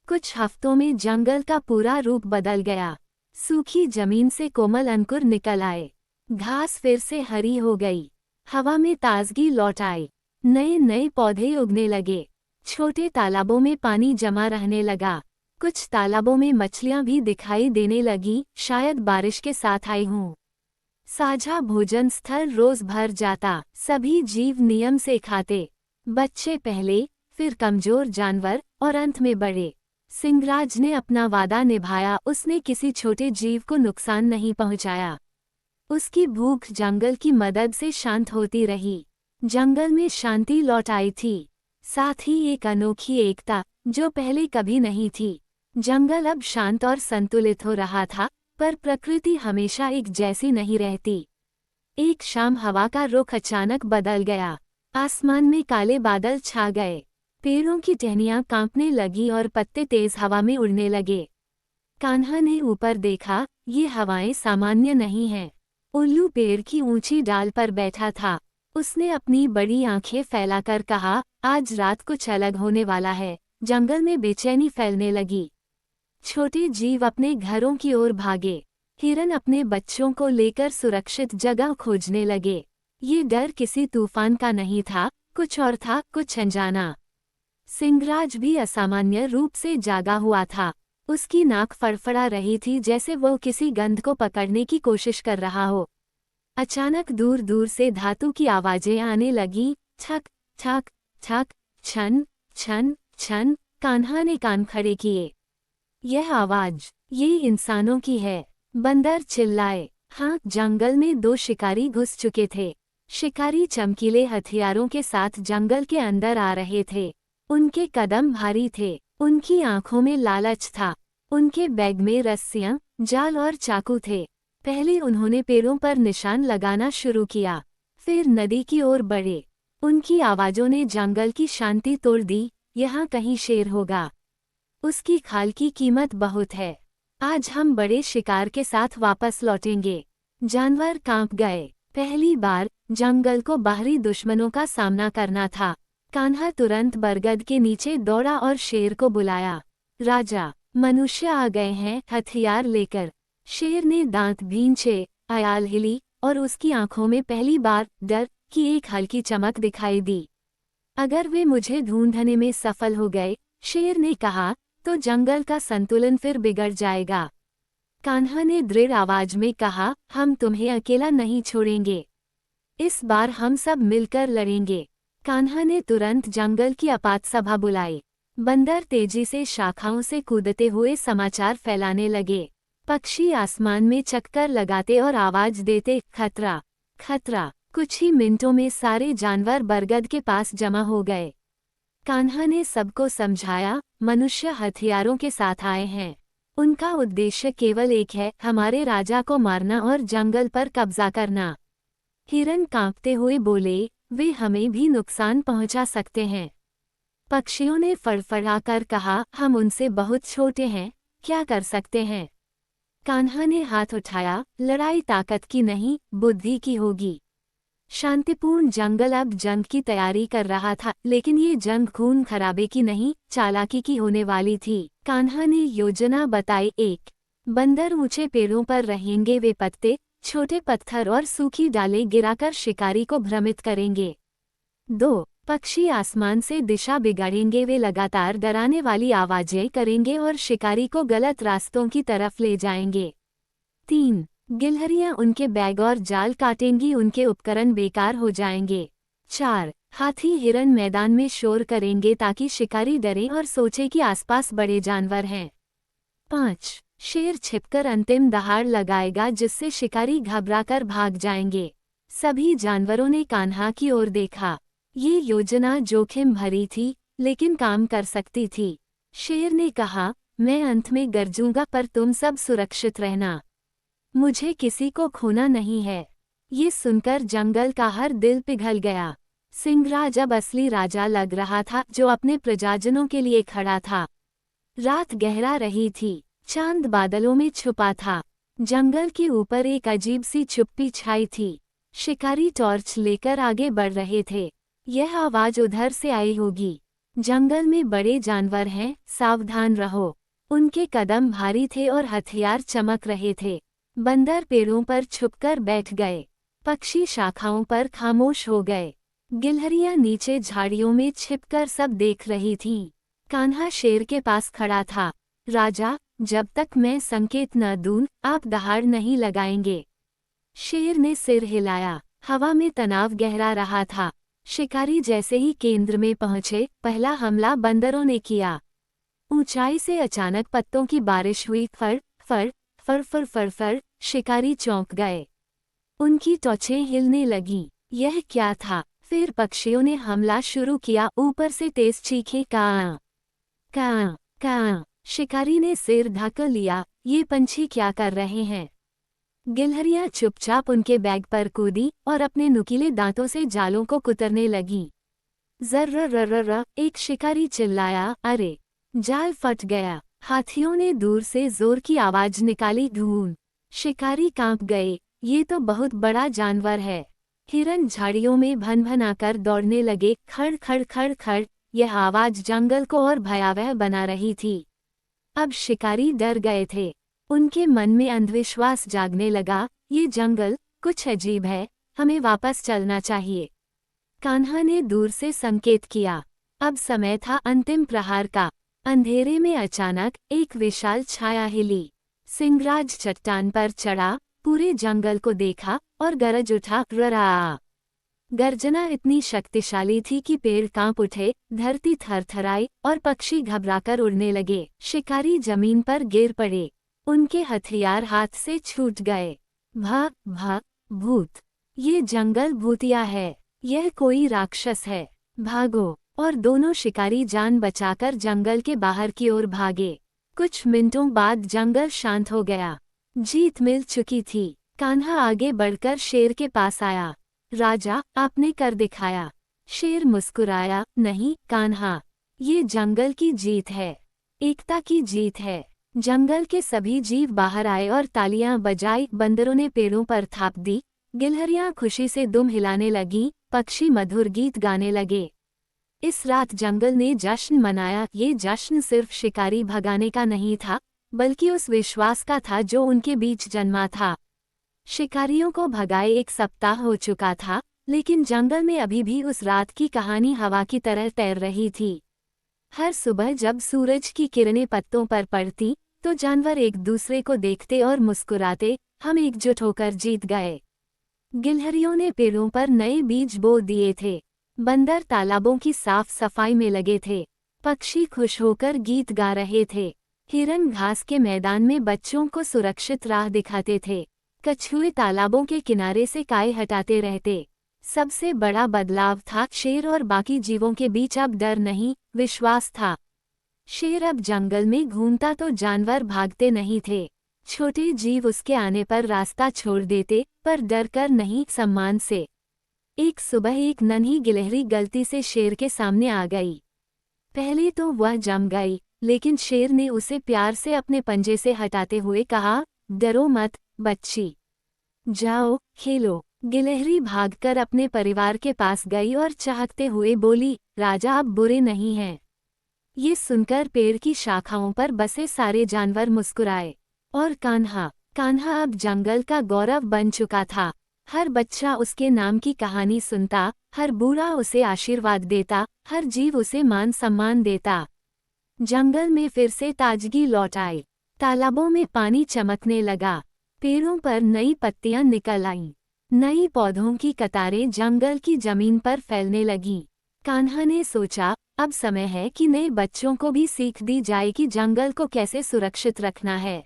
कुछ हफ्तों में जंगल का पूरा रूप बदल गया। सूखी जमीन से कोमल अंकुर निकल आए। घास फिर से हरी हो गई। हवा में ताजगी लौट आई। नए नए पौधे उगने लगे। छोटे तालाबों में पानी जमा रहने लगा। कुछ तालाबों में मछलियां भी दिखाई देने लगी, शायद बारिश के साथ आई हों। साझा भोजन स्थल रोज भर जाता। सभी जीव नियम से खाते। बच्चे पहले, फिर कमजोर जानवर और अंत में बड़े। सिंहराज ने अपना वादा निभाया। उसने किसी छोटे जीव को नुकसान नहीं पहुंचाया। उसकी भूख जंगल की मदद से शांत होती रही। जंगल में शांति लौट आई थी, साथ ही एक अनोखी एकता जो पहले कभी नहीं थी। जंगल अब शांत और संतुलित हो रहा था, पर प्रकृति हमेशा एक जैसी नहीं रहती। एक शाम हवा का रुख अचानक बदल गया। आसमान में काले बादल छा गए। पेड़ों की टहनियां कांपने लगी और पत्ते तेज हवा में उड़ने लगे। कान्हा ने ऊपर देखा, ये हवाएं सामान्य नहीं हैं। उल्लू पेड़ की ऊंची डाल पर बैठा था। उसने अपनी बड़ी आंखें फैलाकर कहा, आज रात कुछ अलग होने वाला है। जंगल में बेचैनी फैलने लगी। छोटे जीव अपने घरों की ओर भागे। हिरन अपने बच्चों को लेकर सुरक्षित जगह खोजने लगे। ये डर किसी तूफान का नहीं था, कुछ और था, कुछ अनजाना। सिंहराज भी असामान्य रूप से जागा हुआ था। उसकी नाक फड़फड़ा रही थी जैसे वो किसी गंध को पकड़ने की कोशिश कर रहा हो। अचानक दूर दूर से धातु की आवाजें आने लगी, ठक ठक ठक, छन छन छन। कान्हा ने कान खड़े किए। यह आवाज, ये इंसानों की है। बंदर चिल्लाए। हाँ, जंगल में दो शिकारी घुस चुके थे। शिकारी चमकीले हथियारों के साथ जंगल के अंदर आ रहे थे। उनके कदम भारी थे, उनकी आंखों में लालच था। उनके बैग में रस्सियां, जाल और चाकू थे। पहले उन्होंने पेड़ों पर निशान लगाना शुरू किया, फिर नदी की ओर बढ़े। उनकी आवाज़ों ने जंगल की शांति तोड़ दी। यहाँ कहीं शेर होगा, उसकी खाल की कीमत बहुत है। आज हम बड़े शिकार के साथ वापस लौटेंगे। जानवर कांप गए। पहली बार जंगल को बाहरी दुश्मनों का सामना करना था। कान्हा तुरंत बरगद के नीचे दौड़ा और शेर को बुलाया। राजा, मनुष्य आ गए हैं हथियार लेकर। शेर ने दांत भींचे, आयाल हिली और उसकी आंखों में पहली बार डर की एक हल्की चमक दिखाई दी। अगर वे मुझे ढूंढने में सफल हो गए, शेर ने कहा, तो जंगल का संतुलन फिर बिगड़ जाएगा। कान्हा ने दृढ़ आवाज में कहा, हम तुम्हें अकेला नहीं छोड़ेंगे। इस बार हम सब मिलकर लड़ेंगे। कान्हा ने तुरंत जंगल की आपात सभा बुलाई। बंदर तेजी से शाखाओं से कूदते हुए समाचार फैलाने लगे। पक्षी आसमान में चक्कर लगाते और आवाज देते, खतरा, खतरा। कुछ ही मिनटों में सारे जानवर बरगद के पास जमा हो गए। कान्हा ने सबको समझाया, मनुष्य हथियारों के साथ आए हैं। उनका उद्देश्य केवल एक है, हमारे राजा को मारना और जंगल पर कब्जा करना। हिरन कांपते हुए बोले, वे हमें भी नुकसान पहुंचा सकते हैं। पक्षियों ने फड़फड़ाकर कहा, हम उनसे बहुत छोटे हैं, क्या कर सकते हैं। कान्हा ने हाथ उठाया, लड़ाई ताकत की नहीं, बुद्धि की होगी। शांतिपूर्ण जंगल अब जंग की तैयारी कर रहा था, लेकिन ये जंग खून खराबे की नहीं, चालाकी की होने वाली थी। कान्हा ने योजना बताई। 1. बंदर ऊंचे पेड़ों पर रहेंगे, वे पत्ते, छोटे पत्थर और सूखी डालें गिराकर शिकारी को भ्रमित करेंगे। 2. पक्षी आसमान से दिशा बिगाड़ेंगे, वे लगातार डराने वाली आवाजें करेंगे और शिकारी को गलत रास्तों की तरफ ले जाएंगे। 3. गिलहरियां उनके बैग और जाल काटेंगी, उनके उपकरण बेकार हो जाएंगे। 4. हाथी हिरन मैदान में शोर करेंगे ताकि शिकारी डरे और सोचे कि आसपास बड़े जानवर हैं। 5. शेर छिपकर अंतिम दहाड़ लगाएगा, जिससे शिकारी घबराकर भाग जाएंगे। सभी जानवरों ने कान्हा की ओर देखा। ये योजना जोखिम भरी थी, लेकिन काम कर सकती थी। शेर ने कहा, मैं अंत में गरजूंगा, पर तुम सब सुरक्षित रहना। मुझे किसी को खोना नहीं है। ये सुनकर जंगल का हर दिल पिघल गया। सिंहराज अब असली राजा लग रहा था, जो अपने प्रजाजनों के लिए खड़ा था। रात गहरा रही थी, चांद बादलों में छुपा था। जंगल के ऊपर एक अजीब सी चुप्पी छाई थी। शिकारी टॉर्च लेकर आगे बढ़ रहे थे। यह आवाज उधर से आई होगी। जंगल में बड़े जानवर हैं, सावधान रहो। उनके कदम भारी थे और हथियार चमक रहे थे। बंदर पेड़ों पर छुपकर बैठ गए। पक्षी शाखाओं पर खामोश हो गए। गिलहरियां नीचे झाड़ियों में छिपकर सब देख रही थीं। कान्हा शेर के पास खड़ा था। राजा, जब तक मैं संकेत न दूं, आप दहाड़ नहीं लगाएंगे। शेर ने सिर हिलाया। हवा में तनाव गहरा रहा था। शिकारी जैसे ही केंद्र में पहुंचे, पहला हमला बंदरों ने किया। ऊंचाई से अचानक पत्तों की बारिश हुई। फड़ फड़ फड़ फड़ फड़ फड़। शिकारी चौंक गए। उनकी त्वचें हिलने लगीं। यह क्या था? फिर पक्षियों ने हमला शुरू किया, ऊपर से तेज चीखें, कां कां कां। शिकारी ने सिर ढक लिया। ये पंछी क्या कर रहे हैं? गिलहरियां चुपचाप उनके बैग पर कूदी और अपने नुकीले दांतों से जालों को कुतरने लगीं। जर्र, एक शिकारी चिल्लाया, अरे! जाल फट गया। हाथियों ने दूर से जोर की आवाज निकाली, ढूंढ। शिकारी कांप गए। ये तो बहुत बड़ा जानवर है। हिरन झाड़ियों में भन-भनाकर दौड़ने लगे। खड़ खड़ खड़ खड़। यह आवाज जंगल को और भयावह बना रही थी। अब शिकारी डर गए थे। उनके मन में अंधविश्वास जागने लगा। ये जंगल कुछ अजीब है, हमें वापस चलना चाहिए। कान्हा ने दूर से संकेत किया। अब समय था अंतिम प्रहार का। अंधेरे में अचानक एक विशाल छाया हिली। सिंहराज चट्टान पर चढ़ा, पूरे जंगल को देखा और गरज उठा, ररा। गर्जना इतनी शक्तिशाली थी कि पेड़ कांप उठे, धरती थरथराई और पक्षी घबराकर उड़ने लगे। शिकारी जमीन पर गिर पड़े। उनके हथियार हाथ से छूट गए। भाग भाग भूत, ये जंगल भूतिया है, यह कोई राक्षस है, भागो। और दोनों शिकारी जान बचाकर जंगल के बाहर की ओर भागे। कुछ मिनटों बाद जंगल शांत हो गया। जीत मिल चुकी थी। कान्हा आगे बढ़कर शेर के पास आया। राजा, आपने कर दिखाया। शेर मुस्कुराया, नहीं कान्हा, ये जंगल की जीत है, एकता की जीत है। जंगल के सभी जीव बाहर आए और तालियां बजाई। बंदरों ने पेड़ों पर थाप दी, गिलहरियां खुशी से दुम हिलाने लगीं, पक्षी मधुर गीत गाने लगे। इस रात जंगल ने जश्न मनाया। ये जश्न सिर्फ शिकारी भगाने का नहीं था, बल्कि उस विश्वास का था जो उनके बीच जन्मा था। शिकारियों को भगाए 1 सप्ताह हो चुका था, लेकिन जंगल में अभी भी उस रात की कहानी हवा की तरह तैर रही थी। हर सुबह जब सूरज की किरणें पत्तों पर पड़ती, तो जानवर एक दूसरे को देखते और मुस्कुराते, हम एकजुट होकर जीत गए। गिलहरियों ने पेड़ों पर नए बीज बो दिए थे। बंदर तालाबों की साफ सफाई में लगे थे। पक्षी खुश होकर गीत गा रहे थे। हिरन घास के मैदान में बच्चों को सुरक्षित राह दिखाते थे। कछुए तालाबों के किनारे से काई हटाते रहते। सबसे बड़ा बदलाव था, शेर और बाकी जीवों के बीच अब डर नहीं, विश्वास था। शेर अब जंगल में घूमता तो जानवर भागते नहीं थे। छोटे जीव उसके आने पर रास्ता छोड़ देते, पर डरकर नहीं, सम्मान से। एक सुबह एक नन्ही गिलहरी गलती से शेर के सामने आ गई। पहले तो वह जम गई, लेकिन शेर ने उसे प्यार से अपने पंजे से हटाते हुए कहा, डरो मत बच्ची, जाओ खेलो। गिलहरी भागकर अपने परिवार के पास गई और चहकते हुए बोली, राजा अब बुरे नहीं हैं। ये सुनकर पेड़ की शाखाओं पर बसे सारे जानवर मुस्कुराए। और कान्हा अब जंगल का गौरव बन चुका था। हर बच्चा उसके नाम की कहानी सुनता, हर बूढ़ा उसे आशीर्वाद देता, हर जीव उसे मान सम्मान देता। जंगल में फिर से ताजगी लौट आई। तालाबों में पानी चमकने लगा, पेड़ों पर नई पत्तियां निकल आईं, नई पौधों की कतारें जंगल की जमीन पर फैलने लगीं। कान्हा ने सोचा, अब समय है कि नए बच्चों को भी सीख दी जाए कि जंगल को कैसे सुरक्षित रखना है।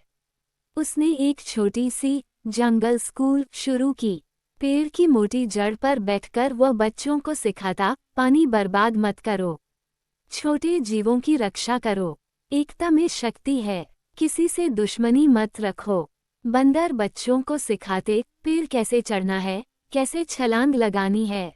उसने एक छोटी सी जंगल स्कूल शुरू की। पेड़ की मोटी जड़ पर बैठकर वह बच्चों को सिखाता, पानी बर्बाद मत करो, छोटे जीवों की रक्षा करो, एकता में शक्ति है, किसी से दुश्मनी मत रखो। बंदर बच्चों को सिखाते, पेड़ कैसे चढ़ना है, कैसे छलांग लगानी है।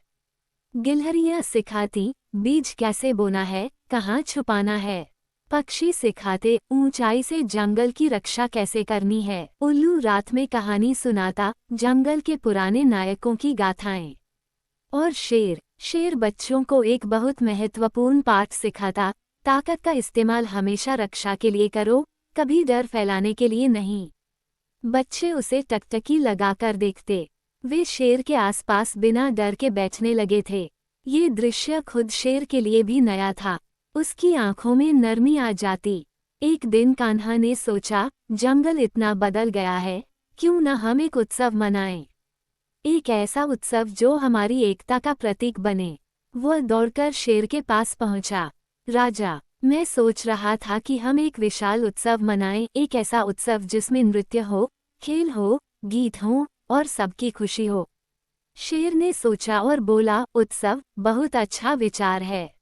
गिलहरियां सिखाती, बीज कैसे बोना है, कहाँ छुपाना है। पक्षी सिखाते, ऊंचाई से जंगल की रक्षा कैसे करनी है। उल्लू रात में कहानी सुनाता, जंगल के पुराने नायकों की गाथाएं। और शेर बच्चों को एक बहुत महत्वपूर्ण पाठ सिखाता, ताकत का इस्तेमाल हमेशा रक्षा के लिए करो, कभी डर फैलाने के लिए नहीं। बच्चे उसे टकटकी लगाकर देखते। वे शेर के आसपास बिना डर के बैठने लगे थे। ये दृश्य खुद शेर के लिए भी नया था। उसकी आंखों में नरमी आ जाती। एक दिन कान्हा ने सोचा, जंगल इतना बदल गया है, क्यों न हम एक उत्सव मनाएं। एक ऐसा उत्सव जो हमारी एकता का प्रतीक बने। वह दौड़कर शेर के पास पहुंचा। राजा, मैं सोच रहा था कि हम एक विशाल उत्सव मनाएं, एक ऐसा उत्सव जिसमें नृत्य हो, खेल हो, गीत हो और सबकी खुशी हो। शेर ने सोचा और बोला, उत्सव बहुत अच्छा विचार है,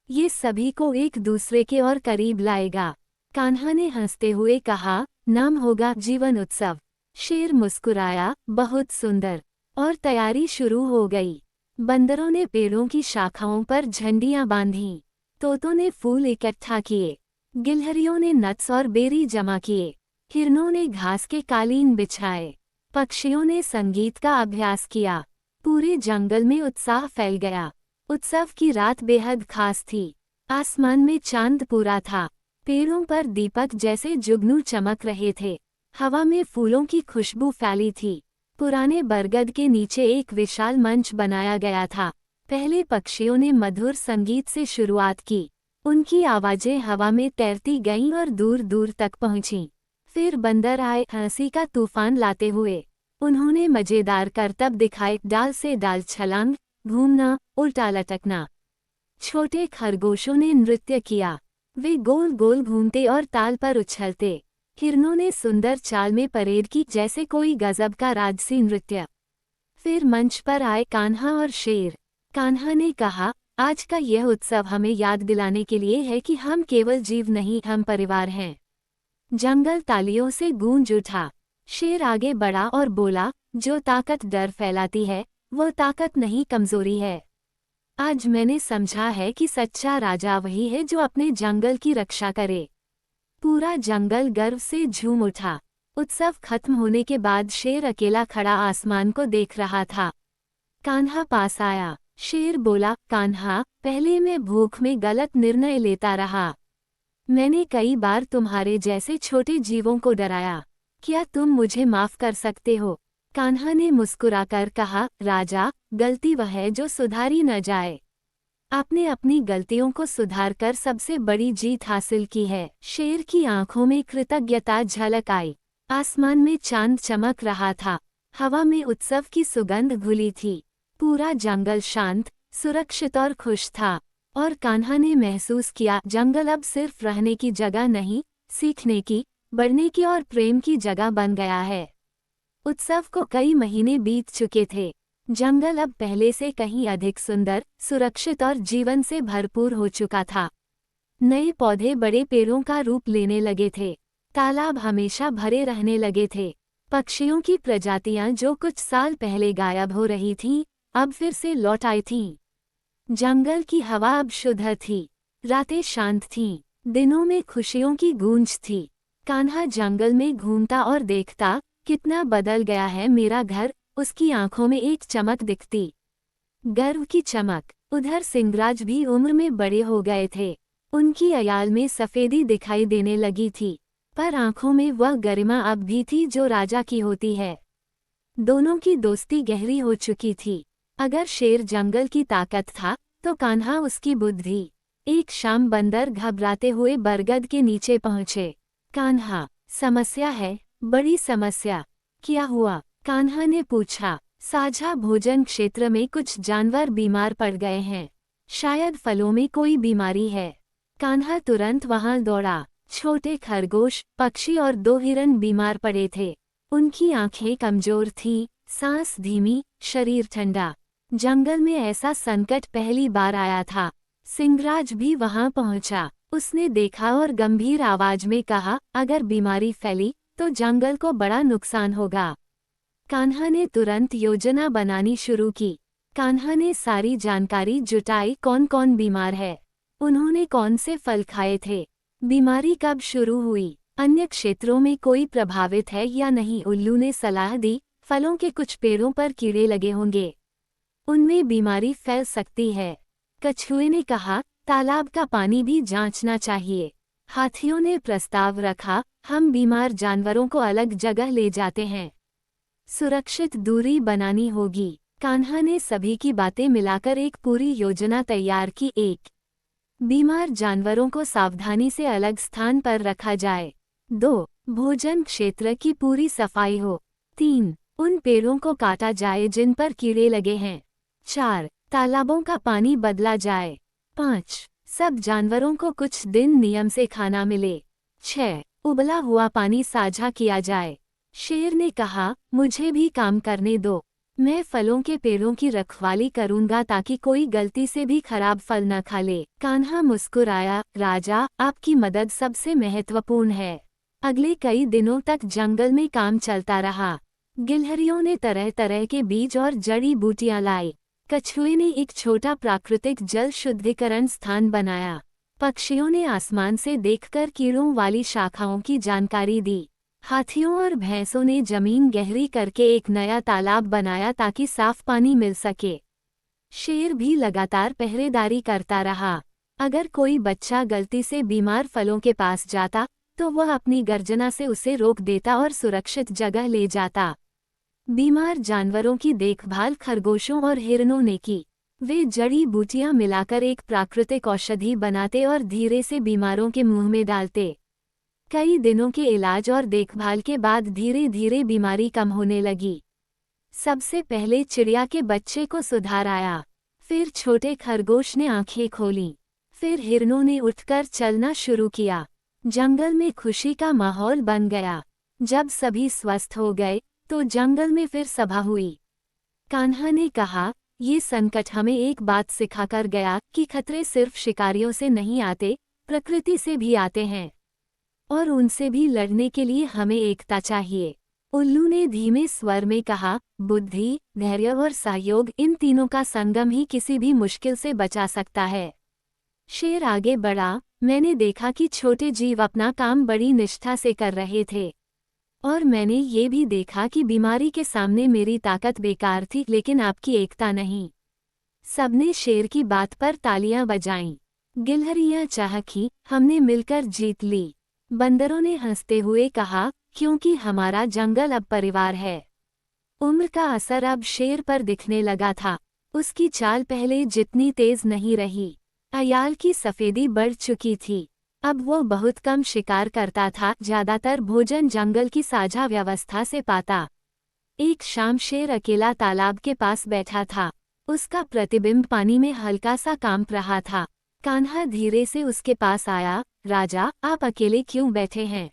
ये सभी को एक दूसरे के और करीब लाएगा। कान्हा ने हंसते हुए कहा, नाम होगा जीवन उत्सव। शेर मुस्कुराया, बहुत सुंदर। और तैयारी शुरू हो गई। बंदरों ने पेड़ों की शाखाओं पर झंडियां बांधी, तोतों ने फूल इकट्ठा किए, गिलहरियों ने नट्स और बेरी जमा किए, हिरनों ने घास के कालीन बिछाए, पक्षियों ने संगीत का अभ्यास किया। पूरे जंगल में उत्साह फैल गया। उत्सव की रात बेहद खास थी। आसमान में चांद पूरा था, पेड़ों पर दीपक जैसे जुगनू चमक रहे थे, हवा में फूलों की खुशबू फैली थी। पुराने बरगद के नीचे एक विशाल मंच बनाया गया था। पहले पक्षियों ने मधुर संगीत से शुरुआत की, उनकी आवाजें हवा में तैरती गईं और दूर दूर तक पहुंचीं। फिर बंदर आए, हंसी का तूफान लाते हुए। उन्होंने मजेदार करतब दिखाए, डाल से डाल छलांग, घूमना, उल्टा लटकना। छोटे खरगोशों ने नृत्य किया, वे गोल गोल घूमते और ताल पर उछलते। हिरणों ने सुंदर चाल में परेड की, जैसे कोई गजब का राजसी नृत्य। फिर मंच पर आए कान्हा और शेर। कान्हा ने कहा, आज का यह उत्सव हमें याद दिलाने के लिए है कि हम केवल जीव नहीं, हम परिवार हैं। जंगल तालियों से गूंज उठा। शेर आगे बढ़ा और बोला, जो ताकत डर फैलाती है वो ताकत नहीं, कमजोरी है। आज मैंने समझा है कि सच्चा राजा वही है जो अपने जंगल की रक्षा करे। पूरा जंगल गर्व से झूम उठा। उत्सव खत्म होने के बाद शेर अकेला खड़ा आसमान को देख रहा था। कान्हा पास आया। शेर बोला, कान्हा, पहले मैं भूख में गलत निर्णय लेता रहा। मैंने कई बार तुम्हारे जैसे छोटे जीवों को डराया। क्या तुम मुझे माफ कर सकते हो? कान्हा ने मुस्कुराकर कहा, राजा, गलती वह है जो सुधारी न जाए। आपने अपनी गलतियों को सुधारकर सबसे बड़ी जीत हासिल की है। शेर की आंखों में कृतज्ञता झलक आई। आसमान में चांद चमक रहा था। हवा में उत्सव की सुगंध घुली थी। पूरा जंगल शांत, सुरक्षित और खुश था। और कान्हा ने महसूस किया, जंगल अब सिर्फ रहने की जगह नहीं, सीखने की, बढ़ने की और प्रेम की जगह बन गया है। उत्सव को कई महीने बीत चुके थे। जंगल अब पहले से कहीं अधिक सुंदर, सुरक्षित और जीवन से भरपूर हो चुका था। नए पौधे बड़े पेड़ों का रूप लेने लगे थे। तालाब हमेशा भरे रहने लगे थे। पक्षियों की प्रजातियां जो कुछ साल पहले गायब हो रही थीं, अब फिर से लौट आई थीं। जंगल की हवा अब शुद्ध थी। रातें शांत थीं। दिनों में खुशियों की गूंज थी। कान्हा जंगल में घूमता और देखता, कितना बदल गया है मेरा घर। उसकी आंखों में एक चमक दिखती, गर्व की चमक। उधर सिंहराज भी उम्र में बड़े हो गए थे। उनकी अयाल में सफेदी दिखाई देने लगी थी, पर आंखों में वह गरिमा अब भी थी जो राजा की होती है। दोनों की दोस्ती गहरी हो चुकी थी। अगर शेर जंगल की ताकत था, तो कान्हा उसकी बुद्धि। एक शाम बंदर घबराते हुए बरगद के नीचे पहुंचे। कान्हा, समस्या है, बड़ी समस्या। क्या हुआ? कान्हा ने पूछा। साझा भोजन क्षेत्र में कुछ जानवर बीमार पड़ गए हैं। शायद फलों में कोई बीमारी है। कान्हा तुरंत वहां दौड़ा। छोटे खरगोश, पक्षी और 2 हिरण बीमार पड़े थे। उनकी आंखें कमजोर थीं, सांस धीमी, शरीर ठंडा। जंगल में ऐसा संकट पहली बार आया था। सिंहराज भी वहां पहुंचा। उसने देखा और गंभीर आवाज में कहा, अगर बीमारी फैली तो जंगल को बड़ा नुकसान होगा। कान्हा ने तुरंत योजना बनानी शुरू की। कान्हा ने सारी जानकारी जुटाई, कौन कौन बीमार है, उन्होंने कौन से फल खाए थे, बीमारी कब शुरू हुई, अन्य क्षेत्रों में कोई प्रभावित है या नहीं। उल्लू ने सलाह दी, फलों के कुछ पेड़ों पर कीड़े लगे होंगे, उनमें बीमारी फैल सकती है। कछुए ने कहा, तालाब का पानी भी जांचना चाहिए। हाथियों ने प्रस्ताव रखा, हम बीमार जानवरों को अलग जगह ले जाते हैं। सुरक्षित दूरी बनानी होगी। कान्हा ने सभी की बातें मिलाकर एक पूरी योजना तैयार की। 1. बीमार जानवरों को सावधानी से अलग स्थान पर रखा जाए। 2. भोजन क्षेत्र की पूरी सफाई हो। 3. उन पेड़ों को काटा जाए जिन पर कीड़े लगे हैं। 4. तालाबों का पानी बदला जाए। 5. सब जानवरों को कुछ दिन नियम से खाना मिले। 6. उबला हुआ पानी साझा किया जाए। शेर ने कहा, मुझे भी काम करने दो। मैं फलों के पेड़ों की रखवाली करूंगा ताकि कोई गलती से भी खराब फल न खा ले। कान्हा मुस्कुराया, राजा, आपकी मदद सबसे महत्वपूर्ण है। अगले कई दिनों तक जंगल में काम चलता रहा। गिलहरियों ने तरह तरह के बीज और जड़ी बूटियां लाई। कछुए ने एक छोटा प्राकृतिक जल शुद्धिकरण स्थान बनाया। पक्षियों ने आसमान से देखकर कीड़ों वाली शाखाओं की जानकारी दी। हाथियों और भैंसों ने जमीन गहरी करके एक नया तालाब बनाया ताकि साफ पानी मिल सके। शेर भी लगातार पहरेदारी करता रहा। अगर कोई बच्चा गलती से बीमार फलों के पास जाता, तो वह अपनी गर्जना से उसे रोक देता और सुरक्षित जगह ले जाता। बीमार जानवरों की देखभाल खरगोशों और हिरणों ने की। वे जड़ी बूटियां मिलाकर एक प्राकृतिक औषधि बनाते और धीरे से बीमारों के मुंह में डालते। कई दिनों के इलाज और देखभाल के बाद धीरे धीरे बीमारी कम होने लगी। सबसे पहले चिड़िया के बच्चे को सुधार आया। फिर छोटे खरगोश ने आंखें खोलीं। फिर हिरणों ने उठकर चलना शुरू किया। जंगल में खुशी का माहौल बन गया। जब सभी स्वस्थ हो गए तो जंगल में फिर सभा हुई। कान्हा ने कहा, ये संकट हमें एक बात सिखाकर गया कि खतरे सिर्फ शिकारियों से नहीं आते, प्रकृति से भी आते हैं और उनसे भी लड़ने के लिए हमें एकता चाहिए। उल्लू ने धीमे स्वर में कहा, बुद्धि, धैर्य और सहयोग, इन तीनों का संगम ही किसी भी मुश्किल से बचा सकता है। शेर आगे बढ़ा, मैंने देखा कि छोटे जीव अपना काम बड़ी निष्ठा से कर रहे थे और मैंने ये भी देखा कि बीमारी के सामने मेरी ताकत बेकार थी, लेकिन आपकी एकता नहीं। सबने शेर की बात पर तालियां बजाईं। गिलहरियां चहकीं, हमने मिलकर जीत ली। बंदरों ने हंसते हुए कहा, क्योंकि हमारा जंगल अब परिवार है। उम्र का असर अब शेर पर दिखने लगा था। उसकी चाल पहले जितनी तेज नहीं रही। अयाल की सफेदी बढ़ चुकी थी। अब वो बहुत कम शिकार करता था, ज्यादातर भोजन जंगल की साझा व्यवस्था से पाता। एक शाम शेर अकेला तालाब के पास बैठा था। उसका प्रतिबिंब पानी में हल्का सा कांप रहा था। कान्हा धीरे से उसके पास आया, राजा, आप अकेले क्यों बैठे हैं?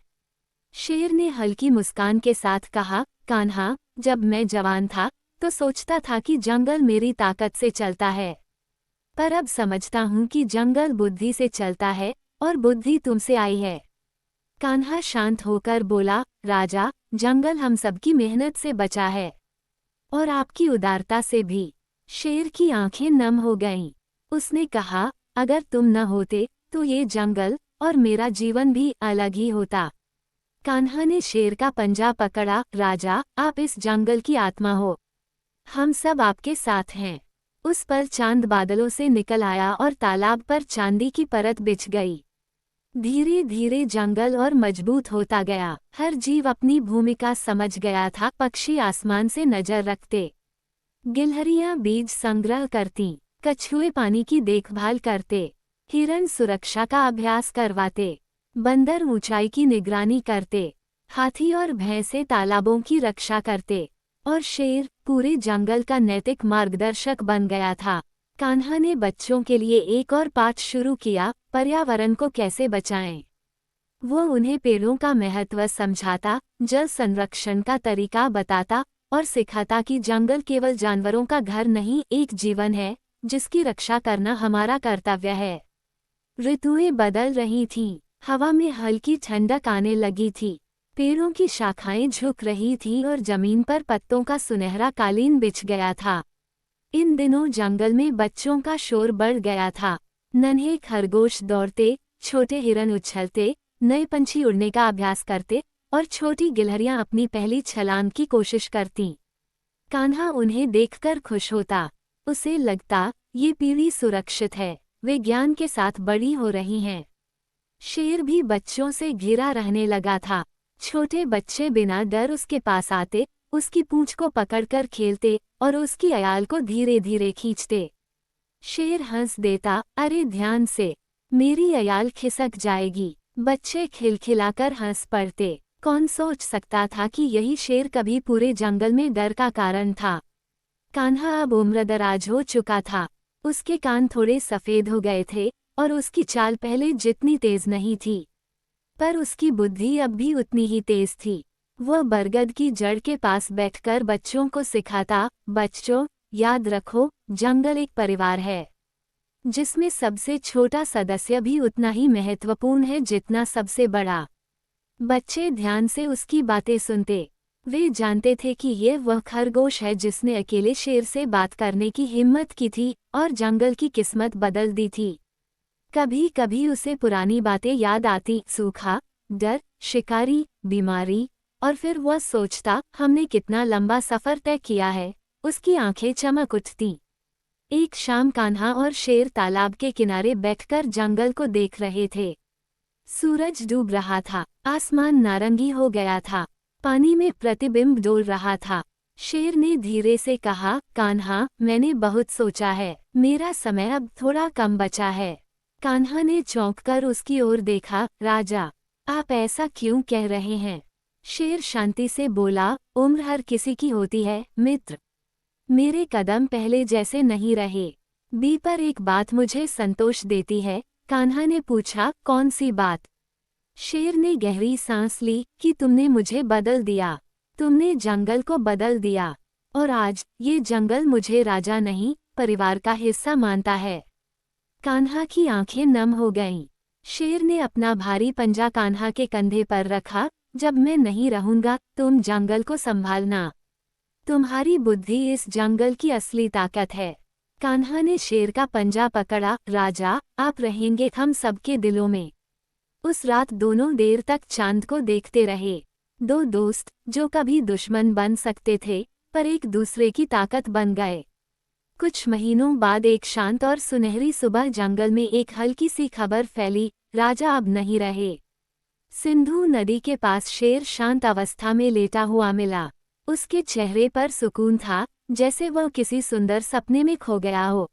शेर ने हल्की मुस्कान के साथ कहा, कान्हा, जब मैं जवान था तो सोचता था कि जंगल मेरी ताकत से चलता है, पर अब समझता हूँ कि जंगल बुद्धि से चलता है और बुद्धि तुमसे आई है। कान्हा शांत होकर बोला, राजा, जंगल हम सबकी मेहनत से बचा है और आपकी उदारता से भी। शेर की आंखें नम हो गईं। उसने कहा, अगर तुम न होते तो ये जंगल और मेरा जीवन भी अलग ही होता। कान्हा ने शेर का पंजा पकड़ा, राजा, आप इस जंगल की आत्मा हो। हम सब आपके साथ हैं। उस पर चांद बादलों से निकल आया और तालाब पर चांदी की परत बिछ गई। धीरे धीरे जंगल और मजबूत होता गया। हर जीव अपनी भूमिका समझ गया था। पक्षी आसमान से नजर रखते, गिलहरियां बीज संग्रह करतीं, कछुए पानी की देखभाल करते, हिरण सुरक्षा का अभ्यास करवाते, बंदर ऊंचाई की निगरानी करते, हाथी और भैंसे तालाबों की रक्षा करते और शेर पूरे जंगल का नैतिक मार्गदर्शक बन गया था। कान्हा ने बच्चों के लिए एक और पाठ शुरू किया, पर्यावरण को कैसे बचाएं। वो उन्हें पेड़ों का महत्व समझाता, जल संरक्षण का तरीका बताता और सिखाता कि जंगल केवल जानवरों का घर नहीं, एक जीवन है जिसकी रक्षा करना हमारा कर्तव्य है। ऋतुएं बदल रही थीं, हवा में हल्की ठंडक आने लगी थी, पेड़ों की शाखाएं झुक रही थीं और जमीन पर पत्तों का सुनहरा कालीन बिछ गया था। इन दिनों जंगल में बच्चों का शोर बढ़ गया था। नन्हे खरगोश दौड़ते, छोटे हिरन उछलते, नए पंछी उड़ने का अभ्यास करते और छोटी गिलहरियां अपनी पहली छलांग की कोशिश करतीं। कान्हा उन्हें देखकर खुश होता। उसे लगता, ये पीढ़ी सुरक्षित है, वे ज्ञान के साथ बड़ी हो रही हैं। शेर भी बच्चों से घिरा रहने लगा था। छोटे बच्चे बिना डर उसके पास आते, उसकी पूंछ को पकड़कर खेलते और उसकी अयाल को धीरे धीरे खींचते। शेर हंस देता, अरे ध्यान से, मेरी अयाल खिसक जाएगी। बच्चे खिलखिलाकर हंस पड़ते। कौन सोच सकता था कि यही शेर कभी पूरे जंगल में डर का कारण था। कान्हा अब उम्रदराज हो चुका था। उसके कान थोड़े सफेद हो गए थे और उसकी चाल पहले जितनी तेज नहीं थी, पर उसकी बुद्धि अब भी उतनी ही तेज थी। वह बरगद की जड़ के पास बैठकर बच्चों को सिखाता, बच्चों, याद रखो, जंगल एक परिवार है जिसमें सबसे छोटा सदस्य भी उतना ही महत्वपूर्ण है जितना सबसे बड़ा। बच्चे ध्यान से उसकी बातें सुनते। वे जानते थे कि ये वह खरगोश है जिसने अकेले शेर से बात करने की हिम्मत की थी और जंगल की किस्मत बदल दी थी। कभी कभी उसे पुरानी बातें याद आती, सूखा, डर, शिकारी, बीमारी, और फिर वह सोचता, हमने कितना लंबा सफर तय किया है। उसकी आंखें चमक उठतीं। एक शाम कान्हा और शेर तालाब के किनारे बैठकर जंगल को देख रहे थे। सूरज डूब रहा था, आसमान नारंगी हो गया था, पानी में प्रतिबिंब डोल रहा था। शेर ने धीरे से कहा, कान्हा, मैंने बहुत सोचा है, मेरा समय अब थोड़ा कम बचा है। कान्हा ने चौंककर उसकी ओर देखा, राजा, आप ऐसा क्यों कह रहे हैं? शेर शांति से बोला, उम्र हर किसी की होती है, मित्र। मेरे कदम पहले जैसे नहीं रहे। पर एक बात मुझे संतोष देती है। कान्हा ने पूछा, कौन सी बात? शेर ने गहरी सांस ली कि तुमने मुझे बदल दिया, तुमने जंगल को बदल दिया, और आज ये जंगल मुझे राजा नहीं, परिवार का हिस्सा मानता है। कान्हा की आंखें नम हो गईं। शेर ने अपना भारी पंजा कान्हा के कंधे पर रखा। जब मैं नहीं रहूंगा, तुम जंगल को संभालना। तुम्हारी बुद्धि इस जंगल की असली ताकत है। कान्हा ने शेर का पंजा पकड़ा। राजा, आप रहेंगे हम सबके दिलों में। उस रात दोनों देर तक चांद को देखते रहे। दो दोस्त जो कभी दुश्मन बन सकते थे, पर एक दूसरे की ताकत बन गए। कुछ महीनों बाद एक शांत और सुनहरी सुबह जंगल में एक हल्की सी खबर फैली, राजा अब नहीं रहे। सिंधु नदी के पास शेर शांत अवस्था में लेटा हुआ मिला। उसके चेहरे पर सुकून था, जैसे वह किसी सुंदर सपने में खो गया हो।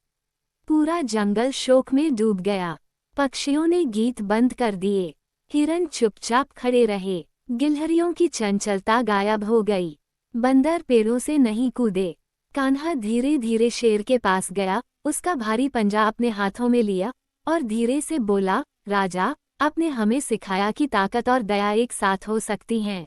पूरा जंगल शोक में डूब गया। पक्षियों ने गीत बंद कर दिए। हिरन चुपचाप खड़े रहे। गिलहरियों की चंचलता गायब हो गई। बंदर पेड़ों से नहीं कूदे। कान्हा धीरे धीरे शेर के पास गया, उसका भारी पंजा अपने हाथों में लिया और धीरे से बोला, राजा, आपने हमें सिखाया कि ताकत और दया एक साथ हो सकती हैं।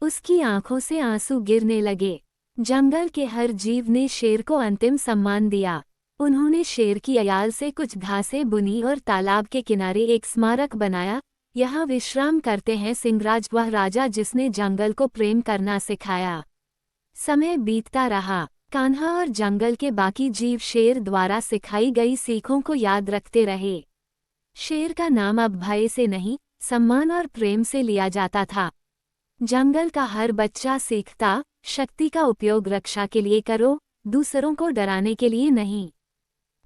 उसकी आंखों से आंसू गिरने लगे। जंगल के हर जीव ने शेर को अंतिम सम्मान दिया। उन्होंने शेर की अयाल से कुछ घासें बुनी और तालाब के किनारे एक स्मारक बनाया। यहाँ विश्राम करते हैं सिंहराज, वह राजा जिसने जंगल को प्रेम करना सिखाया। समय बीतता रहा। कान्हा और जंगल के बाकी जीव शेर द्वारा सिखाई गई सीखों को याद रखते रहे। शेर का नाम अब भय से नहीं, सम्मान और प्रेम से लिया जाता था। जंगल का हर बच्चा सीखता, शक्ति का उपयोग रक्षा के लिए करो, दूसरों को डराने के लिए नहीं।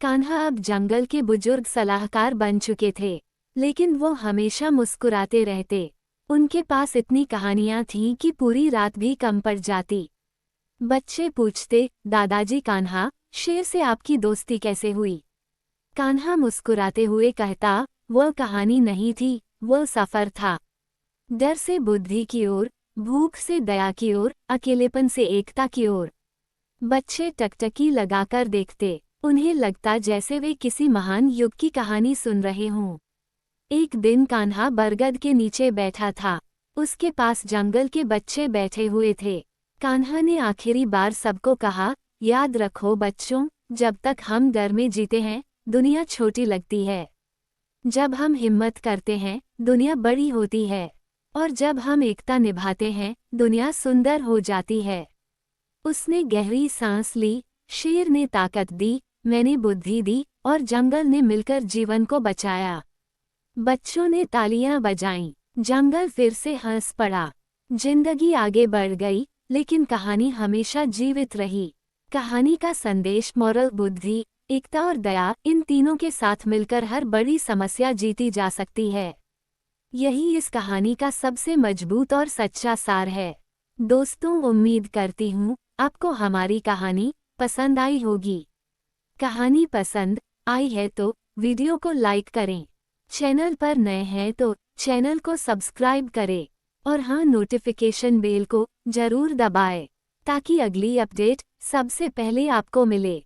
कान्हा अब जंगल के बुजुर्ग सलाहकार बन चुके थे, लेकिन वो हमेशा मुस्कुराते रहते। उनके पास इतनी कहानियां थीं कि पूरी रात भी कम पड़ जाती। बच्चे पूछते, दादाजी कान्हा, शेर से आपकी दोस्ती कैसे हुई? कान्हा मुस्कुराते हुए कहता, वह कहानी नहीं थी, वह सफर था। डर से बुद्धि की ओर, भूख से दया की ओर, अकेलेपन से एकता की ओर। बच्चे टकटकी लगाकर देखते। उन्हें लगता जैसे वे किसी महान युग की कहानी सुन रहे हों। एक दिन कान्हा बरगद के नीचे बैठा था। उसके पास जंगल के बच्चे बैठे हुए थे। कान्हा ने आखिरी बार सबको कहा, याद रखो बच्चों, जब तक हम डर में जीते हैं, दुनिया छोटी लगती है। जब हम हिम्मत करते हैं, दुनिया बड़ी होती है। और जब हम एकता निभाते हैं, दुनिया सुंदर हो जाती है। उसने गहरी सांस ली। शेर ने ताकत दी, मैंने बुद्धि दी, और जंगल ने मिलकर जीवन को बचाया। बच्चों ने तालियां बजाईं। जंगल फिर से हंस पड़ा। जिंदगी आगे बढ़ गई, लेकिन कहानी हमेशा जीवित रही। कहानी का संदेश, मोरल, बुद्धि, एकता और दया, इन तीनों के साथ मिलकर हर बड़ी समस्या जीती जा सकती है। यही इस कहानी का सबसे मजबूत और सच्चा सार है। दोस्तों, उम्मीद करती हूँ आपको हमारी कहानी पसंद आई होगी। कहानी पसंद आई है तो वीडियो को लाइक करें। चैनल पर नए हैं तो चैनल को सब्सक्राइब करें। और हाँ, नोटिफिकेशन बेल को जरूर दबाएं, ताकि अगली अपडेट सबसे पहले आपको मिले।